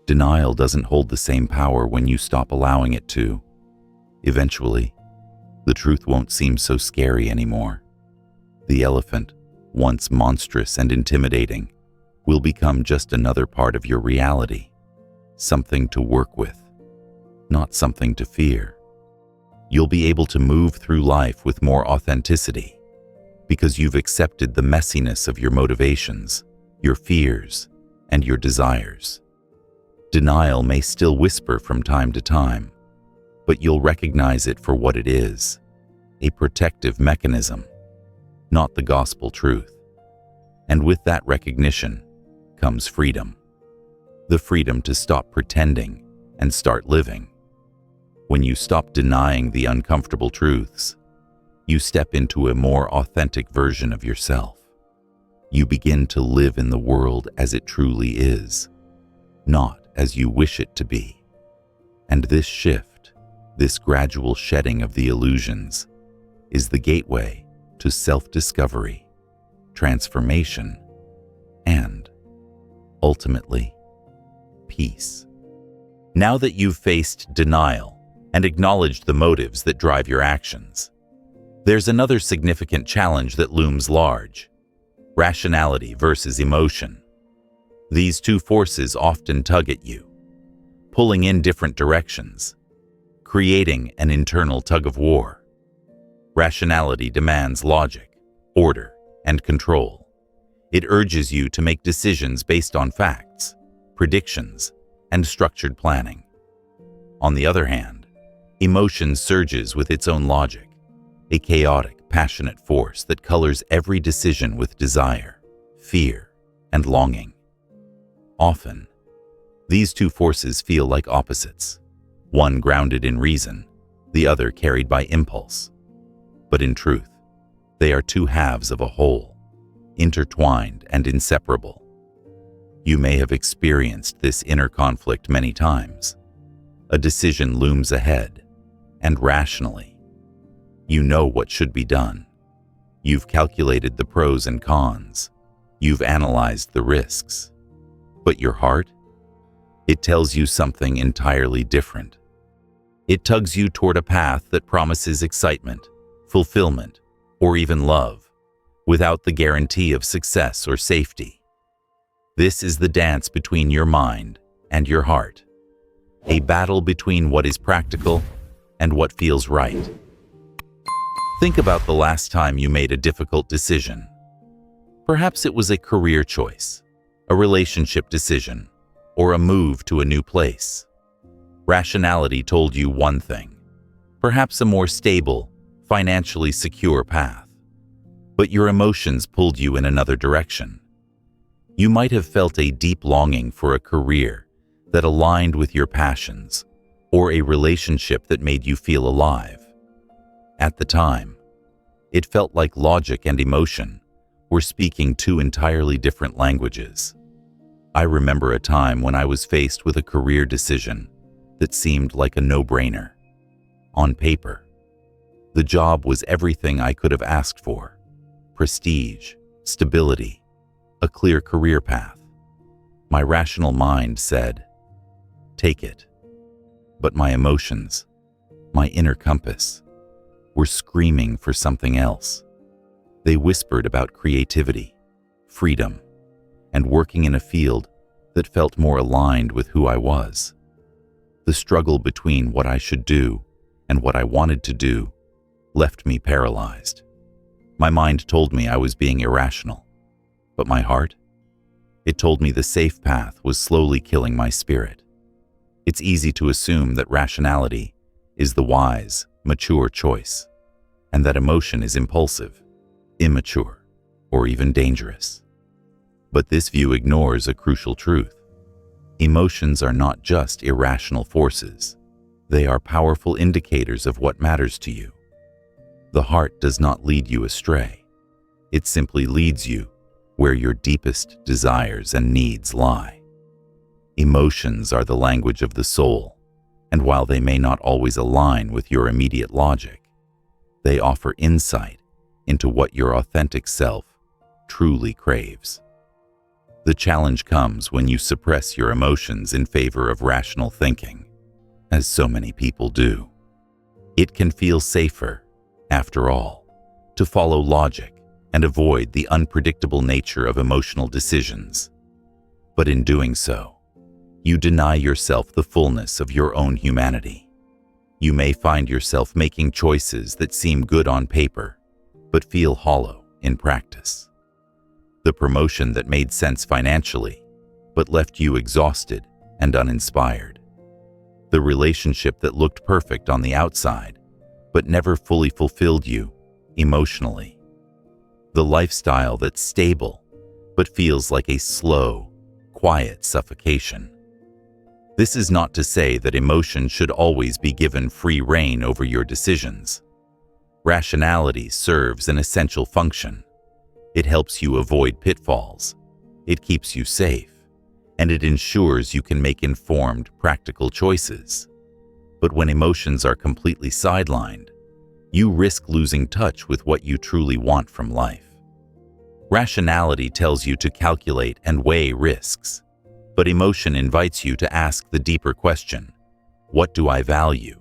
Denial doesn't hold the same power when you stop allowing it to. Eventually, the truth won't seem so scary anymore. The elephant, once monstrous and intimidating, will become just another part of your reality, something to work with, not something to fear. You'll be able to move through life with more authenticity because you've accepted the messiness of your motivations, your fears, and your desires. Denial may still whisper from time to time, but you'll recognize it for what it is, a protective mechanism, not the gospel truth. And with that recognition comes freedom. The freedom to stop pretending and start living. When you stop denying the uncomfortable truths, you step into a more authentic version of yourself. You begin to live in the world as it truly is, not as you wish it to be. And this shift, this gradual shedding of the illusions, is the gateway to self-discovery, transformation, and, ultimately, peace. Now that you've faced denial and acknowledged the motives that drive your actions, there's another significant challenge that looms large: rationality versus emotion. These two forces often tug at you, pulling in different directions, creating an internal tug-of-war. Rationality demands logic, order, and control. It urges you to make decisions based on facts, predictions, and structured planning. On the other hand, emotion surges with its own logic, a chaotic, passionate force that colors every decision with desire, fear, and longing. Often, these two forces feel like opposites, one grounded in reason, the other carried by impulse. But in truth, they are two halves of a whole, intertwined and inseparable. You may have experienced this inner conflict many times. A decision looms ahead, and rationally, you know what should be done. You've calculated the pros and cons. You've analyzed the risks. But your heart? It tells you something entirely different. It tugs you toward a path that promises excitement, fulfillment, or even love, without the guarantee of success or safety. This is the dance between your mind and your heart, a battle between what is practical and what feels right. Think about the last time you made a difficult decision. Perhaps it was a career choice, a relationship decision, or a move to a new place. Rationality told you one thing, perhaps a more stable, financially secure path. But your emotions pulled you in another direction. You might have felt a deep longing for a career that aligned with your passions, or a relationship that made you feel alive. At the time, it felt like logic and emotion were speaking two entirely different languages. I remember a time when I was faced with a career decision that seemed like a no-brainer. On paper, the job was everything I could have asked for: prestige, stability, a clear career path. My rational mind said, "Take it." But my emotions, my inner compass, were screaming for something else. They whispered about creativity, freedom, and working in a field that felt more aligned with who I was. The struggle between what I should do and what I wanted to do left me paralyzed. My mind told me I was being irrational, but my heart? It told me the safe path was slowly killing my spirit. It's easy to assume that rationality is the wise, mature choice, and that emotion is impulsive, immature, or even dangerous. But this view ignores a crucial truth. Emotions are not just irrational forces. They are powerful indicators of what matters to you. The heart does not lead you astray. It simply leads you where your deepest desires and needs lie. Emotions are the language of the soul, and while they may not always align with your immediate logic, they offer insight into what your authentic self truly craves. The challenge comes when you suppress your emotions in favor of rational thinking, as so many people do. It can feel safer, after all, to follow logic and avoid the unpredictable nature of emotional decisions. But in doing so, you deny yourself the fullness of your own humanity. You may find yourself making choices that seem good on paper, but feel hollow in practice. The promotion that made sense financially, but left you exhausted and uninspired. The relationship that looked perfect on the outside, but never fully fulfilled you emotionally. The lifestyle that's stable, but feels like a slow, quiet suffocation. This is not to say that emotion should always be given free rein over your decisions. Rationality serves an essential function. It helps you avoid pitfalls, it keeps you safe, and it ensures you can make informed, practical choices. But when emotions are completely sidelined, you risk losing touch with what you truly want from life. Rationality tells you to calculate and weigh risks, but emotion invites you to ask the deeper question: what do I value?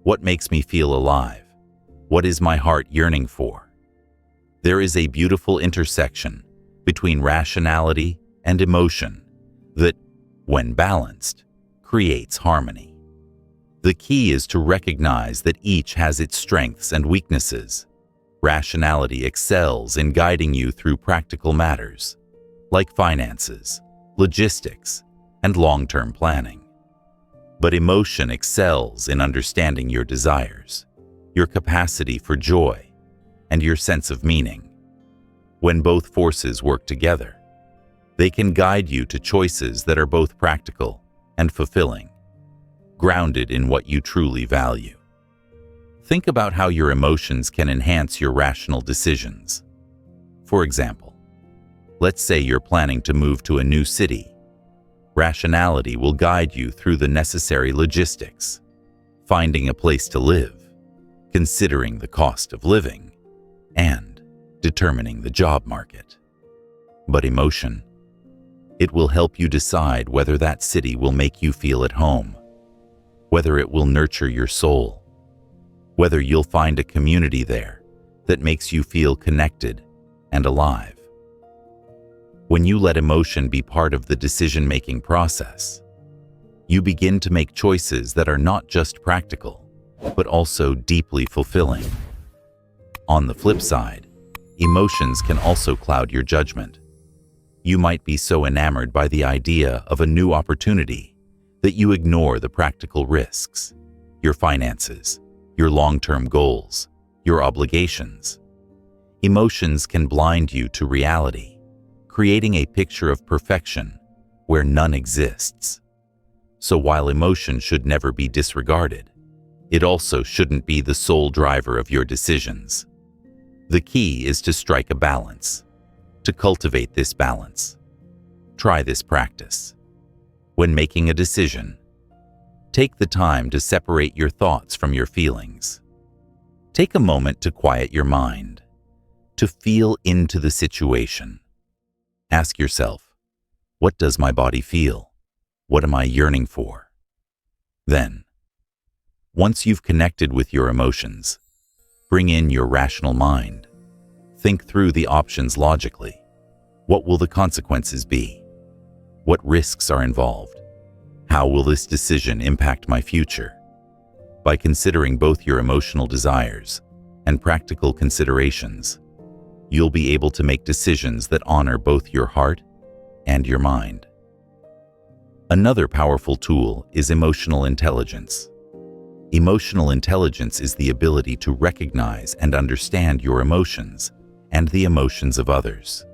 What makes me feel alive? What is my heart yearning for? There is a beautiful intersection between rationality and emotion that, when balanced, creates harmony. The key is to recognize that each has its strengths and weaknesses. Rationality excels in guiding you through practical matters, like finances, logistics, and long-term planning. But emotion excels in understanding your desires, your capacity for joy, and your sense of meaning. When both forces work together, they can guide you to choices that are both practical and fulfilling, grounded in what you truly value. Think about how your emotions can enhance your rational decisions. For example, let's say you're planning to move to a new city. Rationality will guide you through the necessary logistics, finding a place to live, considering the cost of living, and determining the job market. But emotion, it will help you decide whether that city will make you feel at home. whether it will nurture your soul, whether you'll find a community there that makes you feel connected and alive. When you let emotion be part of the decision-making process, you begin to make choices that are not just practical, but also deeply fulfilling. On the flip side, emotions can also cloud your judgment. You might be so enamored by the idea of a new opportunity that you ignore the practical risks, your finances, your long-term goals, your obligations. Emotions can blind you to reality, creating a picture of perfection where none exists. So while emotion should never be disregarded, it also shouldn't be the sole driver of your decisions. The key is to strike a balance, to cultivate this balance. Try this practice. When making a decision, take the time to separate your thoughts from your feelings. Take a moment to quiet your mind, to feel into the situation. Ask yourself, what does my body feel? What am I yearning for? Then, once you've connected with your emotions, bring in your rational mind. Think through the options logically. What will the consequences be? What risks are involved? How will this decision impact my future? By considering both your emotional desires and practical considerations, you'll be able to make decisions that honor both your heart and your mind. Another powerful tool is emotional intelligence. Emotional intelligence is the ability to recognize and understand your emotions and the emotions of others,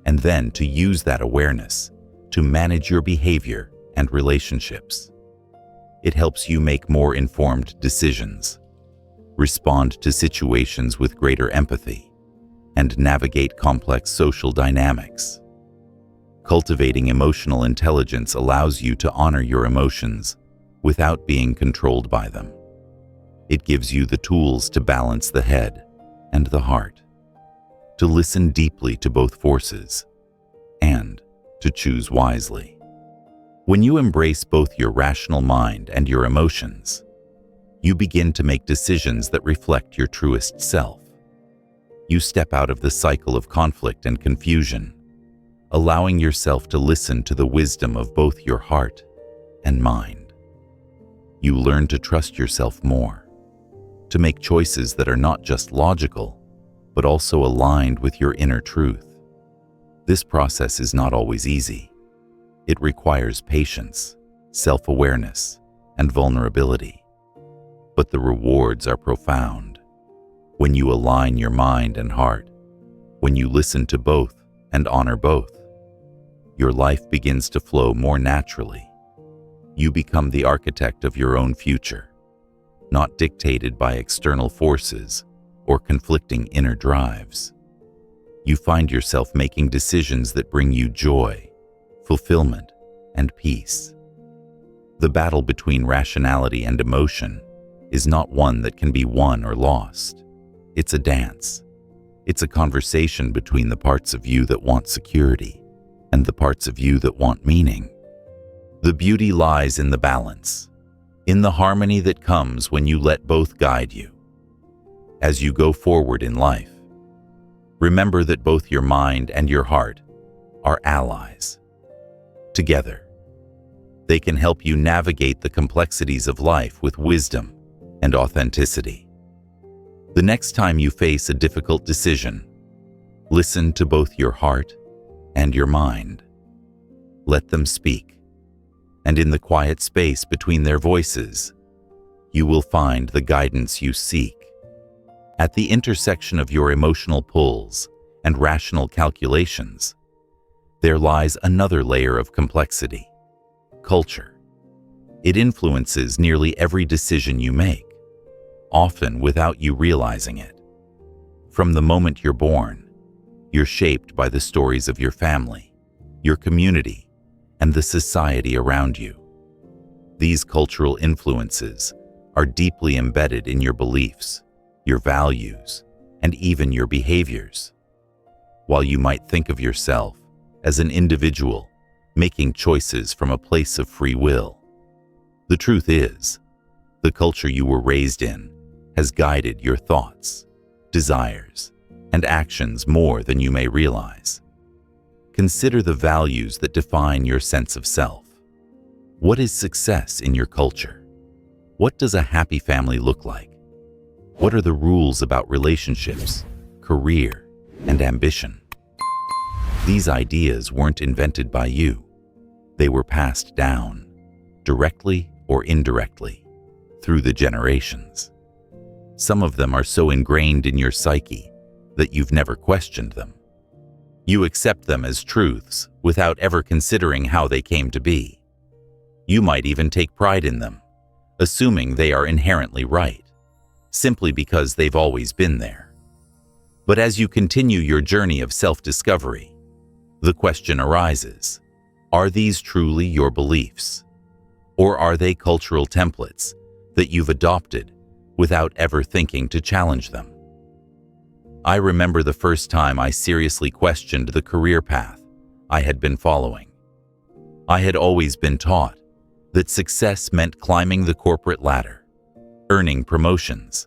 and then to use that awareness to manage your behavior and relationships. It helps you make more informed decisions, respond to situations with greater empathy, and navigate complex social dynamics. Cultivating emotional intelligence allows you to honor your emotions without being controlled by them. It gives you the tools to balance the head and the heart, to listen deeply to both forces, and to choose wisely. When you embrace both your rational mind and your emotions, you begin to make decisions that reflect your truest self. You step out of the cycle of conflict and confusion, allowing yourself to listen to the wisdom of both your heart and mind. You learn to trust yourself more, to make choices that are not just logical, but also aligned with your inner truth. This process is not always easy. It requires patience, self-awareness, and vulnerability. But the rewards are profound. When you align your mind and heart, when you listen to both and honor both, your life begins to flow more naturally. You become the architect of your own future, not dictated by external forces or conflicting inner drives. You find yourself making decisions that bring you joy, fulfillment, and peace. The battle between rationality and emotion is not one that can be won or lost. It's a dance. It's a conversation between the parts of you that want security and the parts of you that want meaning. The beauty lies in the balance, in the harmony that comes when you let both guide you. As you go forward in life, remember that both your mind and your heart are allies. Together, they can help you navigate the complexities of life with wisdom and authenticity. The next time you face a difficult decision, listen to both your heart and your mind. Let them speak, and in the quiet space between their voices, you will find the guidance you seek. At the intersection of your emotional pulls and rational calculations, there lies another layer of complexity: culture. It influences nearly every decision you make, often without you realizing it. From the moment you're born, you're shaped by the stories of your family, your community, and the society around you. These cultural influences are deeply embedded in your beliefs, your values, and even your behaviors. While you might think of yourself as an individual making choices from a place of free will, The truth is, the culture you were raised in has guided your thoughts, desires, and actions more than you may realize. Consider the values that define your sense of self. What is success in your culture? What does a happy family look like? What are the rules about relationships, career, and ambition? These ideas weren't invented by you. They were passed down, directly or indirectly, through the generations. Some of them are so ingrained in your psyche that you've never questioned them. You accept them as truths without ever considering how they came to be. You might even take pride in them, assuming they are inherently right, simply because they've always been there. But as you continue your journey of self-discovery, the question arises, are these truly your beliefs? Or are they cultural templates that you've adopted without ever thinking to challenge them? I remember the first time I seriously questioned the career path I had been following. I had always been taught that success meant climbing the corporate ladder, earning promotions,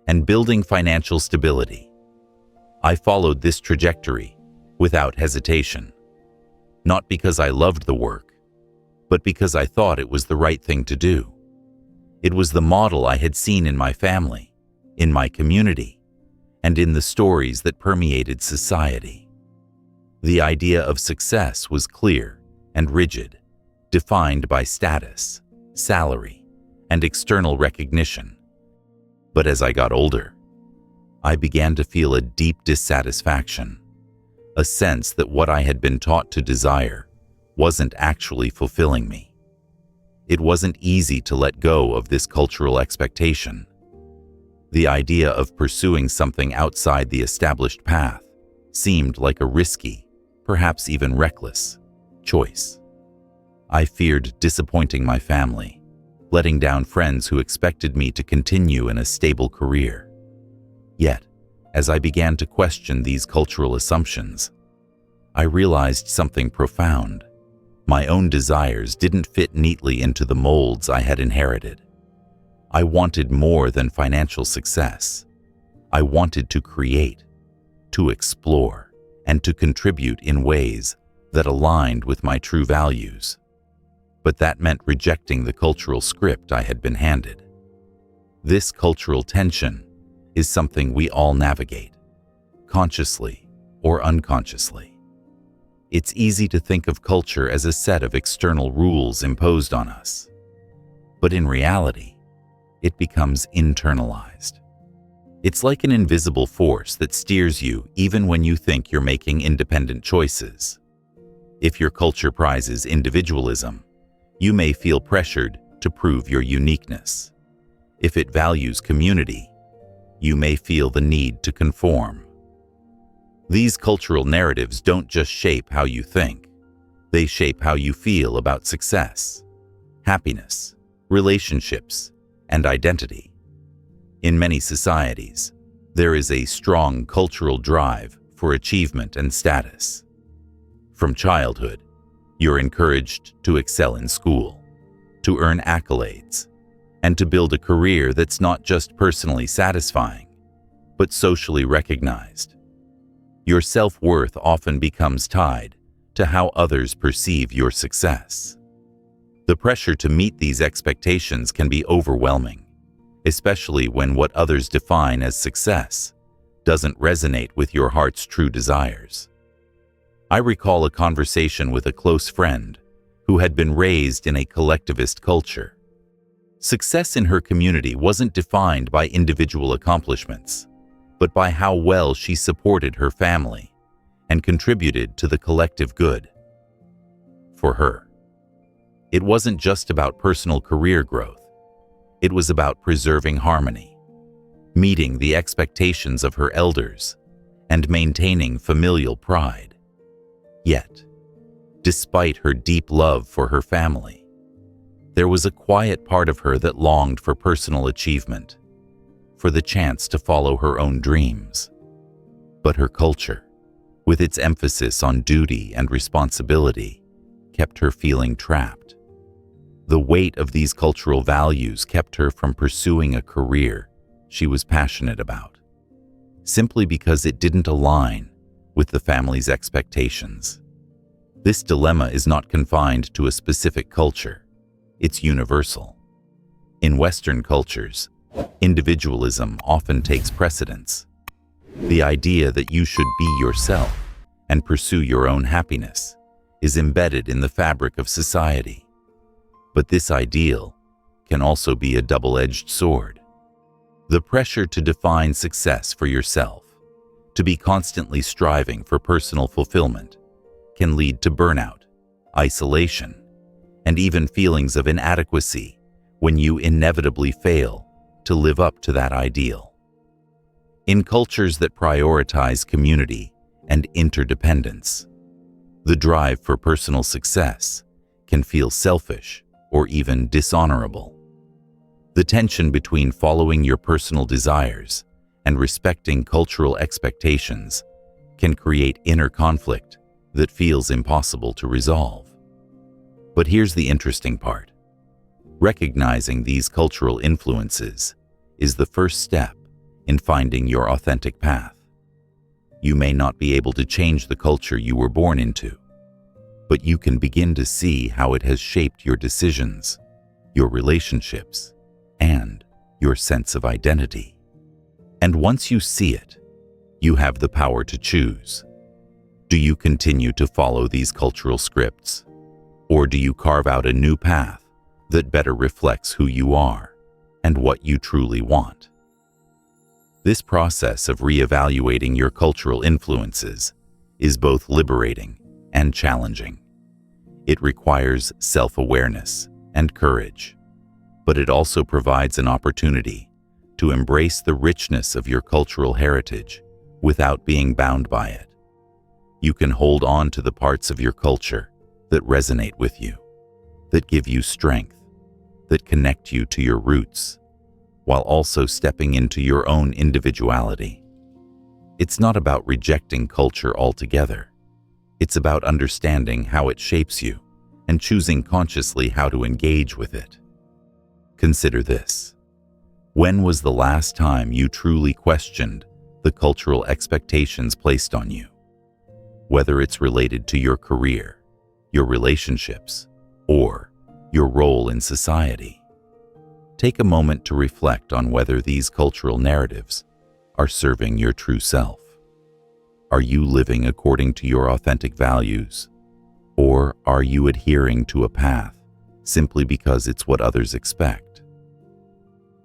and building financial stability. I followed this trajectory without hesitation, not because I loved the work, but because I thought it was the right thing to do. It was the model I had seen in my family, in my community, and in the stories that permeated society. The idea of success was clear and rigid, defined by status, salary, and external recognition. But as I got older, I began to feel a deep dissatisfaction, a sense that what I had been taught to desire wasn't actually fulfilling me. It wasn't easy to let go of this cultural expectation. The idea of pursuing something outside the established path seemed like a risky, perhaps even reckless, choice. I feared disappointing my family, letting down friends who expected me to continue in a stable career. Yet, as I began to question these cultural assumptions, I realized something profound. My own desires didn't fit neatly into the molds I had inherited. I wanted more than financial success. I wanted to create, to explore, and to contribute in ways that aligned with my true values. But that meant rejecting the cultural script I had been handed. This cultural tension is something we all navigate, consciously or unconsciously. It's easy to think of culture as a set of external rules imposed on us. But in reality, it becomes internalized. It's like an invisible force that steers you even when you think you're making independent choices. If your culture prizes individualism, you may feel pressured to prove your uniqueness. If it values community, you may feel the need to conform. These cultural narratives don't just shape how you think, they shape how you feel about success, happiness, relationships, and identity. In many societies, there is a strong cultural drive for achievement and status. From childhood, you're encouraged to excel in school, to earn accolades, and to build a career that's not just personally satisfying, but socially recognized. Your self-worth often becomes tied to how others perceive your success. The pressure to meet these expectations can be overwhelming, especially when what others define as success doesn't resonate with your heart's true desires. I recall a conversation with a close friend who had been raised in a collectivist culture. Success in her community wasn't defined by individual accomplishments, but by how well she supported her family and contributed to the collective good. For her, it wasn't just about personal career growth. It was about preserving harmony, meeting the expectations of her elders, and maintaining familial pride. Yet, despite her deep love for her family, there was a quiet part of her that longed for personal achievement, for the chance to follow her own dreams. But her culture, with its emphasis on duty and responsibility, kept her feeling trapped. The weight of these cultural values kept her from pursuing a career she was passionate about, simply because it didn't align with the family's expectations. This dilemma is not confined to a specific culture. It's universal. In Western cultures, individualism often takes precedence. The idea that you should be yourself and pursue your own happiness is embedded in the fabric of society. But this ideal can also be a double-edged sword. The pressure to define success for yourself, to be constantly striving for personal fulfillment, can lead to burnout, isolation, and even feelings of inadequacy when you inevitably fail to live up to that ideal. In cultures that prioritize community and interdependence, the drive for personal success can feel selfish or even dishonorable. The tension between following your personal desires and respecting cultural expectations can create inner conflict that feels impossible to resolve. But here's the interesting part. Recognizing these cultural influences is the first step in finding your authentic path. You may not be able to change the culture you were born into, but you can begin to see how it has shaped your decisions, your relationships, and your sense of identity. And once you see it, you have the power to choose. Do you continue to follow these cultural scripts, or do you carve out a new path that better reflects who you are and what you truly want? This process of reevaluating your cultural influences is both liberating and challenging. It requires self-awareness and courage, but it also provides an opportunity to embrace the richness of your cultural heritage without being bound by it. You can hold on to the parts of your culture that resonate with you, that give you strength, that connect you to your roots, while also stepping into your own individuality. It's not about rejecting culture altogether. It's about understanding how it shapes you and choosing consciously how to engage with it. Consider this. When was the last time you truly questioned the cultural expectations placed on you? Whether it's related to your career, your relationships, or your role in society. Take a moment to reflect on whether these cultural narratives are serving your true self. Are you living according to your authentic values, or are you adhering to a path simply because it's what others expect?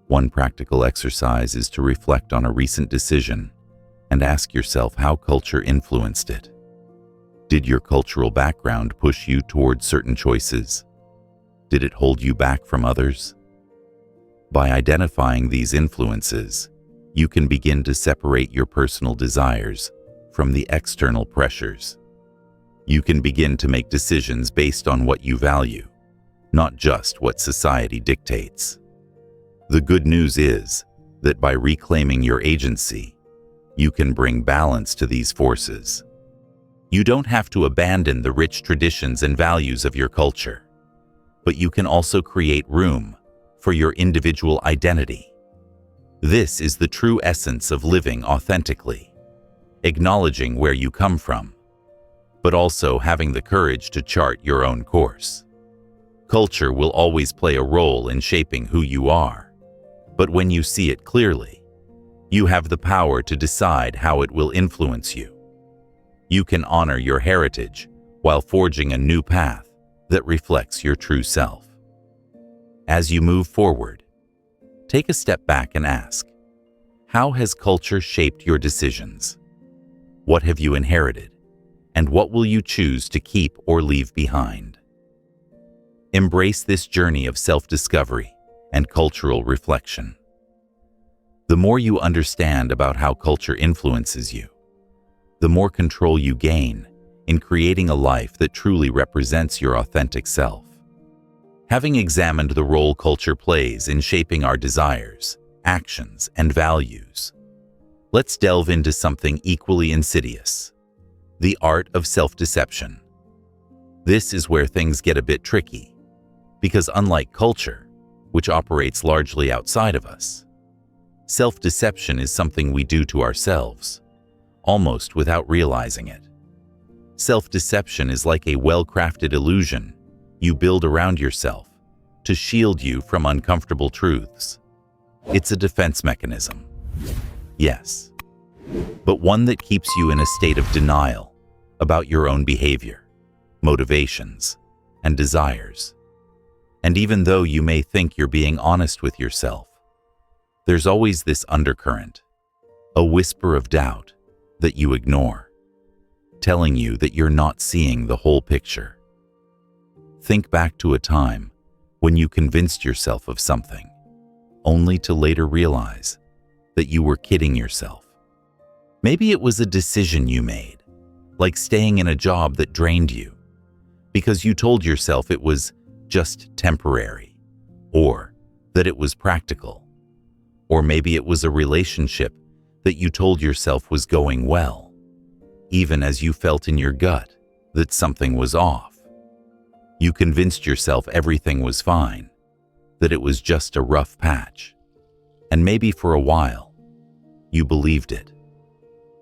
One practical exercise is to reflect on a recent decision and ask yourself how culture influenced it. Did your cultural background push you toward certain choices? Did it hold you back from others? By identifying these influences, you can begin to separate your personal desires from the external pressures. You can begin to make decisions based on what you value, not just what society dictates. The good news is that by reclaiming your agency, you can bring balance to these forces. You don't have to abandon the rich traditions and values of your culture, but you can also create room for your individual identity. This is the true essence of living authentically, acknowledging where you come from, but also having the courage to chart your own course. Culture will always play a role in shaping who you are, but when you see it clearly, you have the power to decide how it will influence you. You can honor your heritage while forging a new path that reflects your true self. As you move forward, take a step back and ask, how has culture shaped your decisions? What have you inherited? And what will you choose to keep or leave behind? Embrace this journey of self-discovery and cultural reflection. The more you understand about how culture influences you, the more control you gain in creating a life that truly represents your authentic self. Having examined the role culture plays in shaping our desires, actions, and values, let's delve into something equally insidious: the art of self-deception. This is where things get a bit tricky. Because unlike culture, which operates largely outside of us, self-deception is something we do to ourselves, almost without realizing it. Self-deception is like a well-crafted illusion you build around yourself to shield you from uncomfortable truths. It's a defense mechanism, yes, but one that keeps you in a state of denial about your own behavior, motivations, and desires. And even though you may think you're being honest with yourself, there's always this undercurrent, a whisper of doubt that you ignore, telling you that you're not seeing the whole picture. Think back to a time when you convinced yourself of something, only to later realize that you were kidding yourself. Maybe it was a decision you made, like staying in a job that drained you, because you told yourself it was just temporary, or that it was practical. Or maybe it was a relationship that you told yourself was going well, even as you felt in your gut that something was off. You convinced yourself everything was fine, that it was just a rough patch. And maybe for a while, you believed it.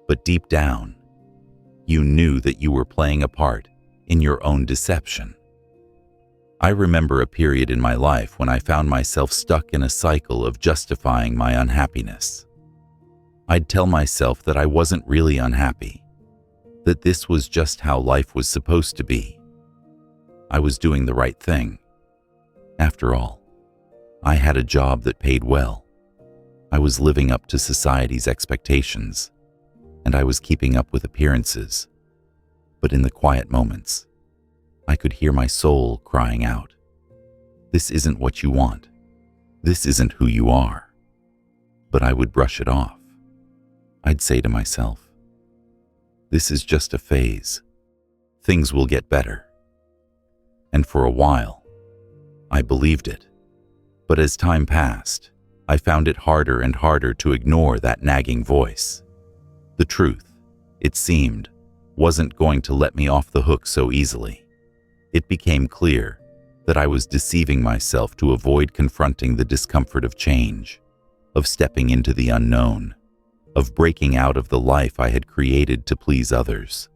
But deep down, you knew that you were playing a part in your own deception. I remember a period in my life when I found myself stuck in a cycle of justifying my unhappiness. I'd tell myself that I wasn't really unhappy, that this was just how life was supposed to be. I was doing the right thing. After all, I had a job that paid well. I was living up to society's expectations, and I was keeping up with appearances. But in the quiet moments, I could hear my soul crying out, "This isn't what you want. This isn't who you are." But I would brush it off. I'd say to myself, "This is just a phase. Things will get better." And for a while, I believed it. But as time passed, I found it harder and harder to ignore that nagging voice. The truth, it seemed, wasn't going to let me off the hook so easily. It became clear that I was deceiving myself to avoid confronting the discomfort of change, of stepping into the unknown, of breaking out of the life I had created to please others.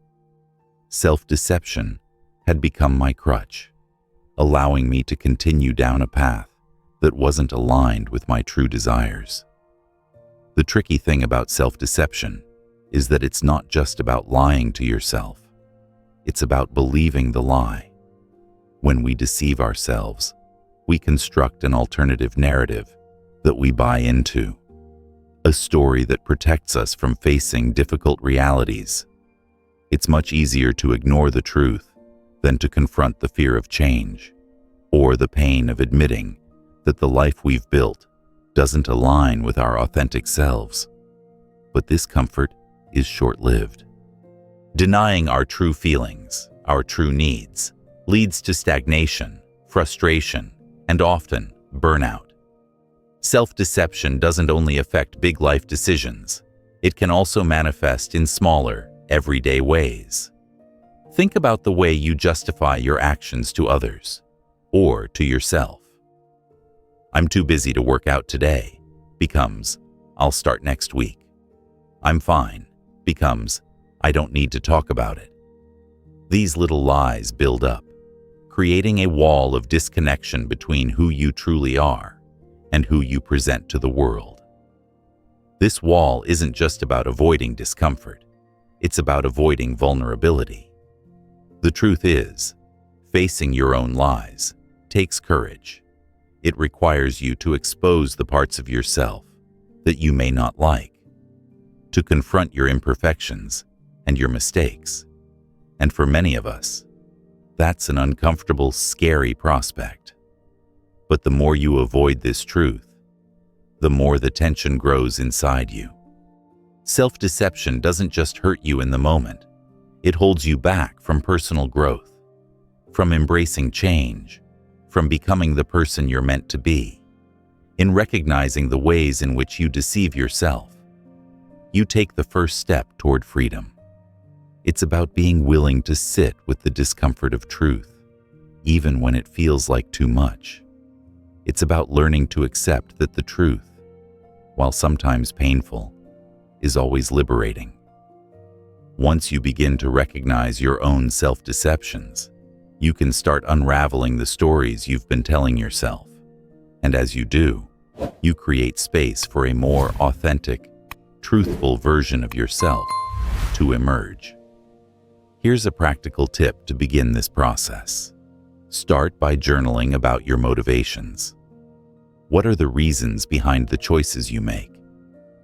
Self-deception had become my crutch, allowing me to continue down a path that wasn't aligned with my true desires. The tricky thing about self-deception is that it's not just about lying to yourself. It's about believing the lie. When we deceive ourselves, we construct an alternative narrative that we buy into, a story that protects us from facing difficult realities. It's much easier to ignore the truth than to confront the fear of change, or the pain of admitting that the life we've built doesn't align with our authentic selves. But this comfort is short-lived. Denying our true feelings, our true needs, leads to stagnation, frustration, and often burnout. Self-deception doesn't only affect big life decisions, it can also manifest in smaller, everyday ways. Think about the way you justify your actions to others, or to yourself. "I'm too busy to work out today" becomes, "I'll start next week." "I'm fine" becomes, "I don't need to talk about it." These little lies build up, creating a wall of disconnection between who you truly are and who you present to the world. This wall isn't just about avoiding discomfort, it's about avoiding vulnerability. The truth is, facing your own lies takes courage. It requires you to expose the parts of yourself that you may not like, to confront your imperfections and your mistakes. And for many of us, that's an uncomfortable, scary prospect. But the more you avoid this truth, the more the tension grows inside you. Self-deception doesn't just hurt you in the moment. It holds you back from personal growth, from embracing change, from becoming the person you're meant to be. In recognizing the ways in which you deceive yourself, you take the first step toward freedom. It's about being willing to sit with the discomfort of truth, even when it feels like too much. It's about learning to accept that the truth, while sometimes painful, is always liberating. Once you begin to recognize your own self-deceptions, you can start unraveling the stories you've been telling yourself. And as you do, you create space for a more authentic, truthful version of yourself to emerge. Here's a practical tip to begin this process. Start by journaling about your motivations. What are the reasons behind the choices you make?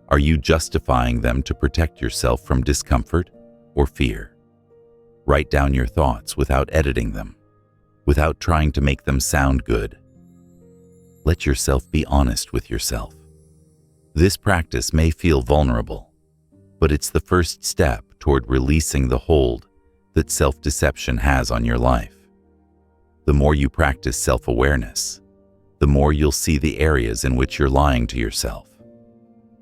Are you justifying them to protect yourself from discomfort or fear? Write down your thoughts without editing them, without trying to make them sound good. Let yourself be honest with yourself. This practice may feel vulnerable, but it's the first step toward releasing the hold that self-deception has on your life. The more you practice self-awareness, the more you'll see the areas in which you're lying to yourself.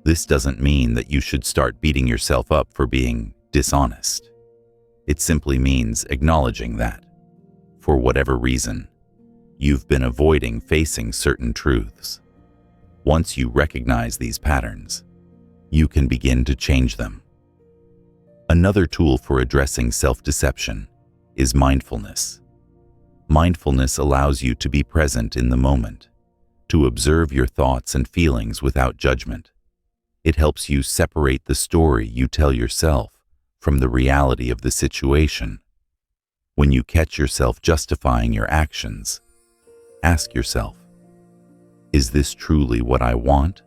This doesn't mean that you should start beating yourself up for being dishonest. It simply means acknowledging that, for whatever reason, you've been avoiding facing certain truths. Once you recognize these patterns, you can begin to change them. Another tool for addressing self-deception is mindfulness. Mindfulness allows you to be present in the moment, to observe your thoughts and feelings without judgment. It helps you separate the story you tell yourself from the reality of the situation. When you catch yourself justifying your actions, ask yourself, is this truly what I want?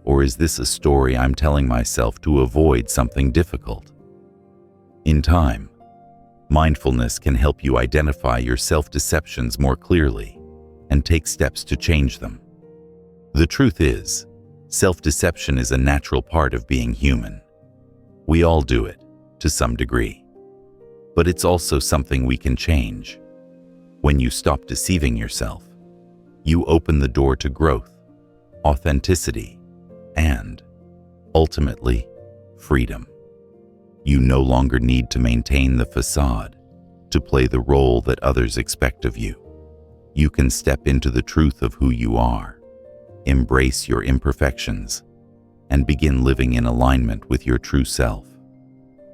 Or is this a story I'm telling myself to avoid something difficult? In time, mindfulness can help you identify your self-deceptions more clearly and take steps to change them. The truth is, self-deception is a natural part of being human. We all do it, to some degree. But it's also something we can change. When you stop deceiving yourself, you open the door to growth, authenticity, and, ultimately, freedom. You no longer need to maintain the facade to play the role that others expect of you. You can step into the truth of who you are, embrace your imperfections, and begin living in alignment with your true self.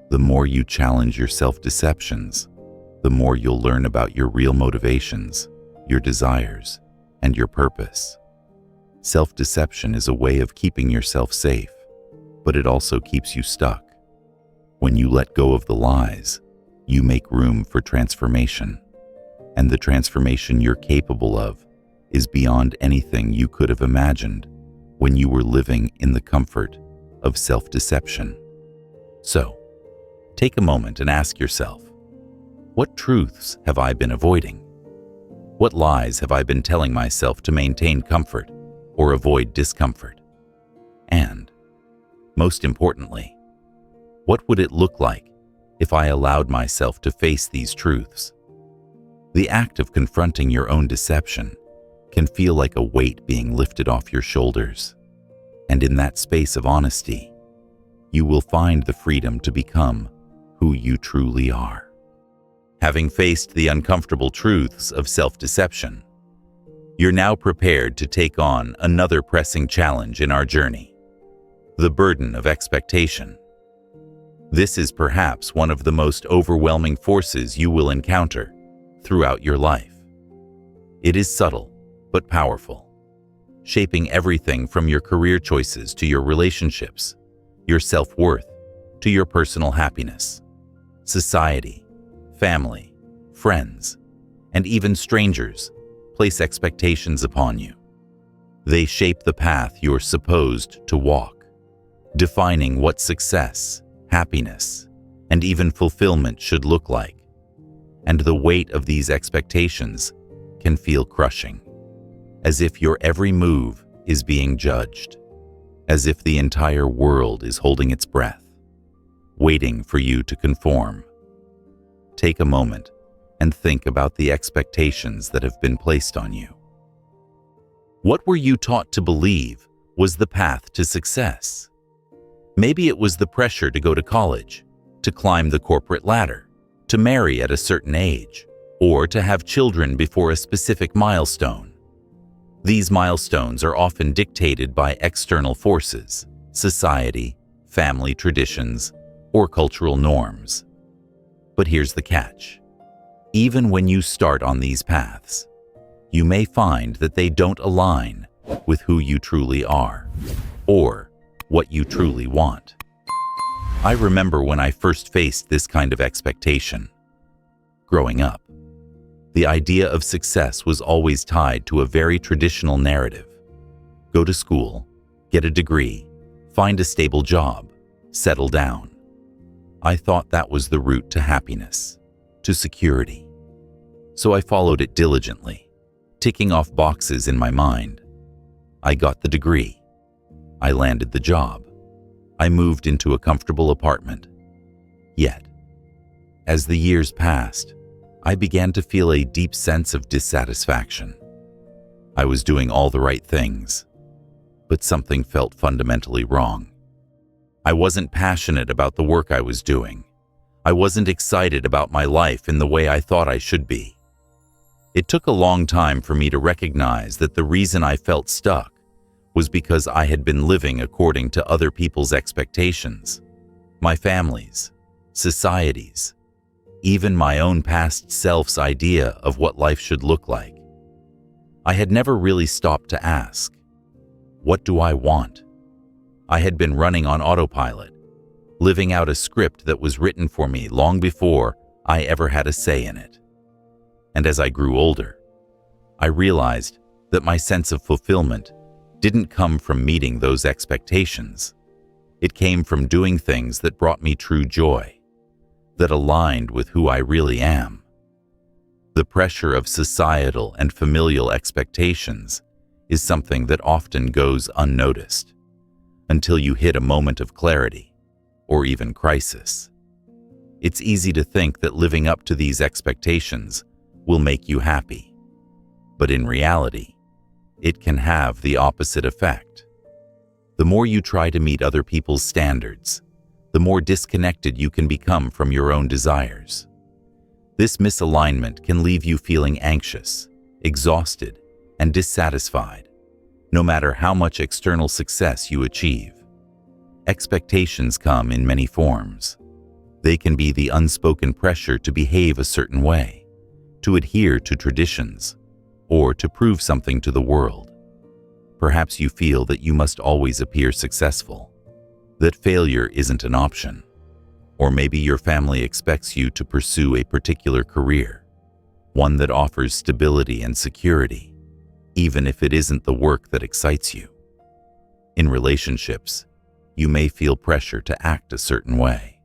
The more you challenge your self-deceptions, the more you'll learn about your real motivations, your desires, and your purpose. Self-deception is a way of keeping yourself safe, but it also keeps you stuck. When you let go of the lies, you make room for transformation, and the transformation you're capable of is beyond anything you could have imagined when you were living in the comfort of self-deception. So, take a moment and ask yourself, what truths have I been avoiding? What lies have I been telling myself to maintain comfort or avoid discomfort? And, most importantly, what would it look like if I allowed myself to face these truths? The act of confronting your own deception can feel like a weight being lifted off your shoulders. And in that space of honesty, you will find the freedom to become who you truly are. Having faced the uncomfortable truths of self-deception, you're now prepared to take on another pressing challenge in our journey: the burden of expectation. This is perhaps one of the most overwhelming forces you will encounter throughout your life. It is subtle but powerful, shaping everything from your career choices to your relationships, your self-worth to your personal happiness. Society, family, friends, and even strangers place expectations upon you. They shape the path you're supposed to walk, defining what success, happiness, and even fulfillment should look like. And the weight of these expectations can feel crushing, as if your every move is being judged, as if the entire world is holding its breath, waiting for you to conform. Take a moment and think about the expectations that have been placed on you. What were you taught to believe was the path to success? Maybe it was the pressure to go to college, to climb the corporate ladder, to marry at a certain age, or to have children before a specific milestone. These milestones are often dictated by external forces, society, family traditions, or cultural norms. But here's the catch. Even when you start on these paths, you may find that they don't align with who you truly are or what you truly want. I remember when I first faced this kind of expectation. Growing up, the idea of success was always tied to a very traditional narrative. Go to school, get a degree, find a stable job, settle down. I thought that was the route to happiness, to security. So I followed it diligently, ticking off boxes in my mind. I got the degree. I landed the job. I moved into a comfortable apartment. Yet, as the years passed, I began to feel a deep sense of dissatisfaction. I was doing all the right things, but something felt fundamentally wrong. I wasn't passionate about the work I was doing. I wasn't excited about my life in the way I thought I should be. It took a long time for me to recognize that the reason I felt stuck was because I had been living according to other people's expectations, my family's, society's, even my own past self's idea of what life should look like. I had never really stopped to ask, what do I want? I had been running on autopilot, living out a script that was written for me long before I ever had a say in it. And as I grew older, I realized that my sense of fulfillment didn't come from meeting those expectations. It came from doing things that brought me true joy, that aligned with who I really am. The pressure of societal and familial expectations is something that often goes unnoticed until you hit a moment of clarity or even crisis. It's easy to think that living up to these expectations will make you happy, but in reality, it can have the opposite effect. The more you try to meet other people's standards, the more disconnected you can become from your own desires. This misalignment can leave you feeling anxious, exhausted, and dissatisfied, no matter how much external success you achieve. Expectations come in many forms. They can be the unspoken pressure to behave a certain way, to adhere to traditions, or to prove something to the world. Perhaps you feel that you must always appear successful, that failure isn't an option, or maybe your family expects you to pursue a particular career, one that offers stability and security, even if it isn't the work that excites you. In relationships, you may feel pressure to act a certain way,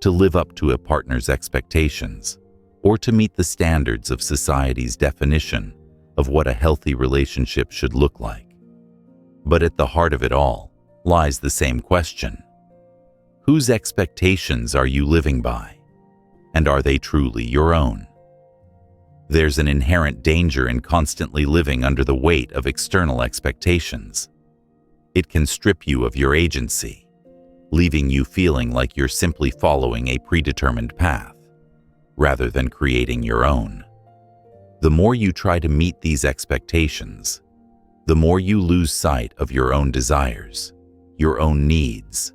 to live up to a partner's expectations, or to meet the standards of society's definition of what a healthy relationship should look like. But at the heart of it all lies the same question. Whose expectations are you living by? And are they truly your own? There's an inherent danger in constantly living under the weight of external expectations. It can strip you of your agency, leaving you feeling like you're simply following a predetermined path, rather than creating your own. The more you try to meet these expectations, the more you lose sight of your own desires, your own needs,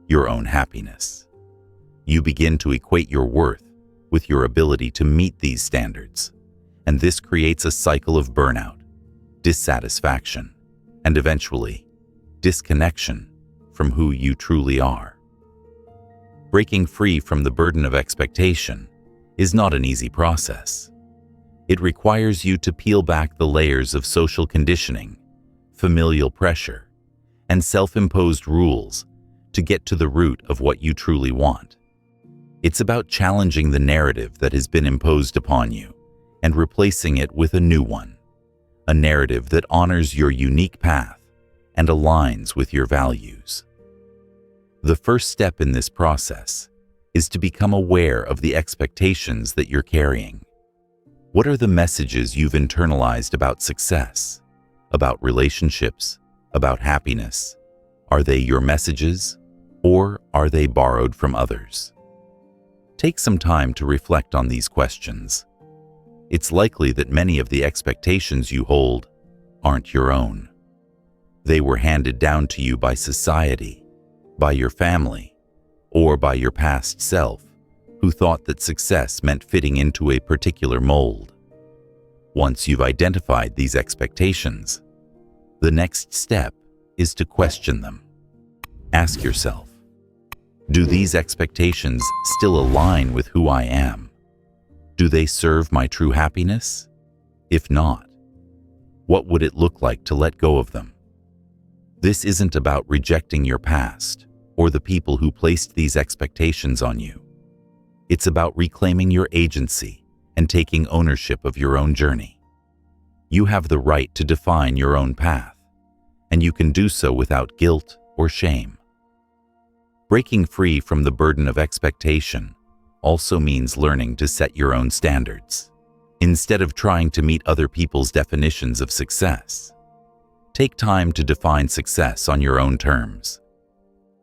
your own happiness. You begin to equate your worth with your ability to meet these standards, and this creates a cycle of burnout, dissatisfaction, and eventually, disconnection from who you truly are. Breaking free from the burden of expectation is not an easy process. It requires you to peel back the layers of social conditioning, familial pressure, and self-imposed rules to get to the root of what you truly want. It's about challenging the narrative that has been imposed upon you and replacing it with a new one, a narrative that honors your unique path and aligns with your values. The first step in this process is to become aware of the expectations that you're carrying. What are the messages you've internalized about success, about relationships, about happiness? Are they your messages, or are they borrowed from others? Take some time to reflect on these questions. it's likely that many of the expectations you hold aren't your own. They were handed down to you by society, by your family, or by your past self, who thought that success meant fitting into a particular mold. Once you've identified these expectations, the next step is to question them. Ask yourself, do these expectations still align with who I am? Do they serve my true happiness? If not, what would it look like to let go of them? This isn't about rejecting your past or the people who placed these expectations on you. It's about reclaiming your agency and taking ownership of your own journey. You have the right to define your own path, and you can do so without guilt or shame. Breaking free from the burden of expectation also means learning to set your own standards. Instead of trying to meet other people's definitions of success, take time to define success on your own terms.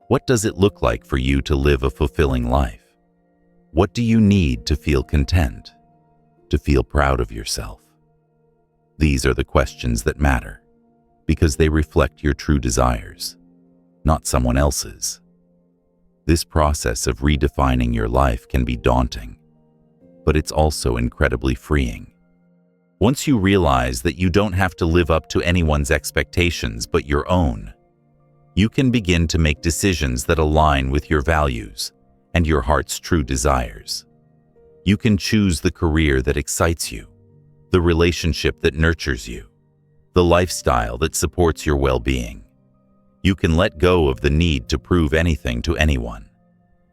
What does it look like for you to live a fulfilling life? What do you need to feel content, to feel proud of yourself? These are the questions that matter, because they reflect your true desires, not someone else's. This process of redefining your life can be daunting, but it's also incredibly freeing. Once you realize that you don't have to live up to anyone's expectations but your own, you can begin to make decisions that align with your values and your heart's true desires. You can choose the career that excites you, the relationship that nurtures you, the lifestyle that supports your well-being. You can let go of the need to prove anything to anyone,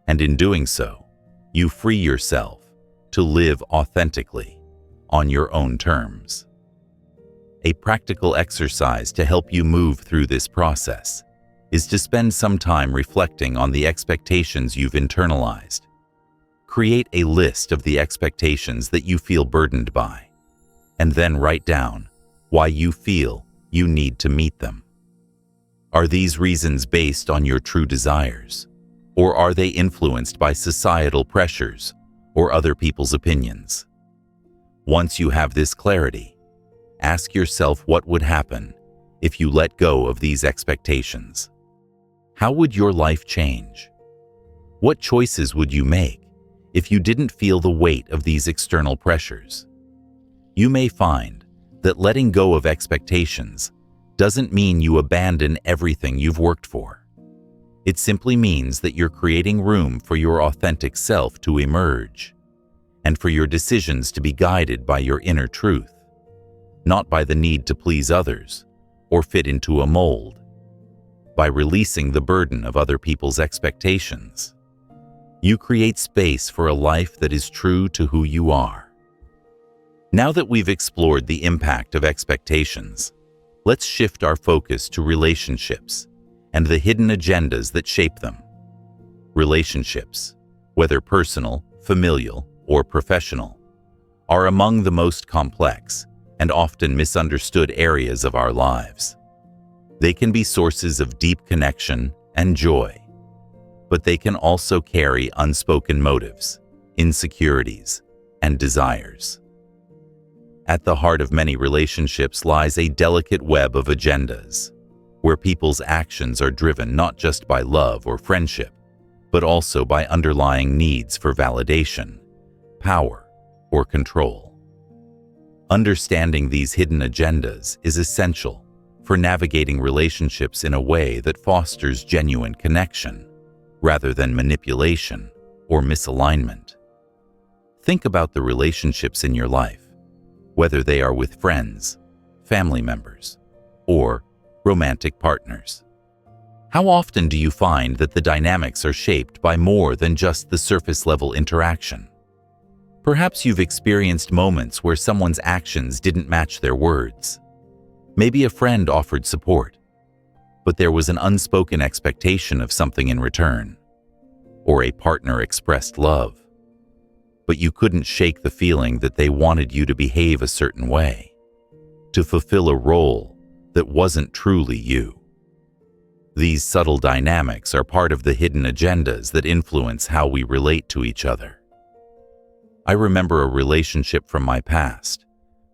and in doing so, you free yourself to live authentically on your own terms. A practical exercise to help you move through this process is to spend some time reflecting on the expectations you've internalized. Create a list of the expectations that you feel burdened by, and then write down why you feel you need to meet them. Are these reasons based on your true desires, or are they influenced by societal pressures or other people's opinions? Once you have this clarity, ask yourself what would happen if you let go of these expectations. How would your life change? What choices would you make if you didn't feel the weight of these external pressures? You may find that letting go of expectations doesn't mean you abandon everything you've worked for. It simply means that you're creating room for your authentic self to emerge, and for your decisions to be guided by your inner truth, not by the need to please others or fit into a mold. By releasing the burden of other people's expectations, you create space for a life that is true to who you are. Now that we've explored the impact of expectations, let's shift our focus to relationships and the hidden agendas that shape them. Relationships, whether personal, familial, or professional, are among the most complex and often misunderstood areas of our lives. They can be sources of deep connection and joy, but they can also carry unspoken motives, insecurities, and desires. At the heart of many relationships lies a delicate web of agendas, where people's actions are driven not just by love or friendship, but also by underlying needs for validation, power, or control. Understanding these hidden agendas is essential for navigating relationships in a way that fosters genuine connection, rather than manipulation or misalignment. Think about the relationships in your life, whether they are with friends, family members, or romantic partners. How often do you find that the dynamics are shaped by more than just the surface-level interaction? Perhaps you've experienced moments where someone's actions didn't match their words. Maybe a friend offered support, but there was an unspoken expectation of something in return. Or a partner expressed love, but you couldn't shake the feeling that they wanted you to behave a certain way, to fulfill a role that wasn't truly you. These subtle dynamics are part of the hidden agendas that influence how we relate to each other. I remember a relationship from my past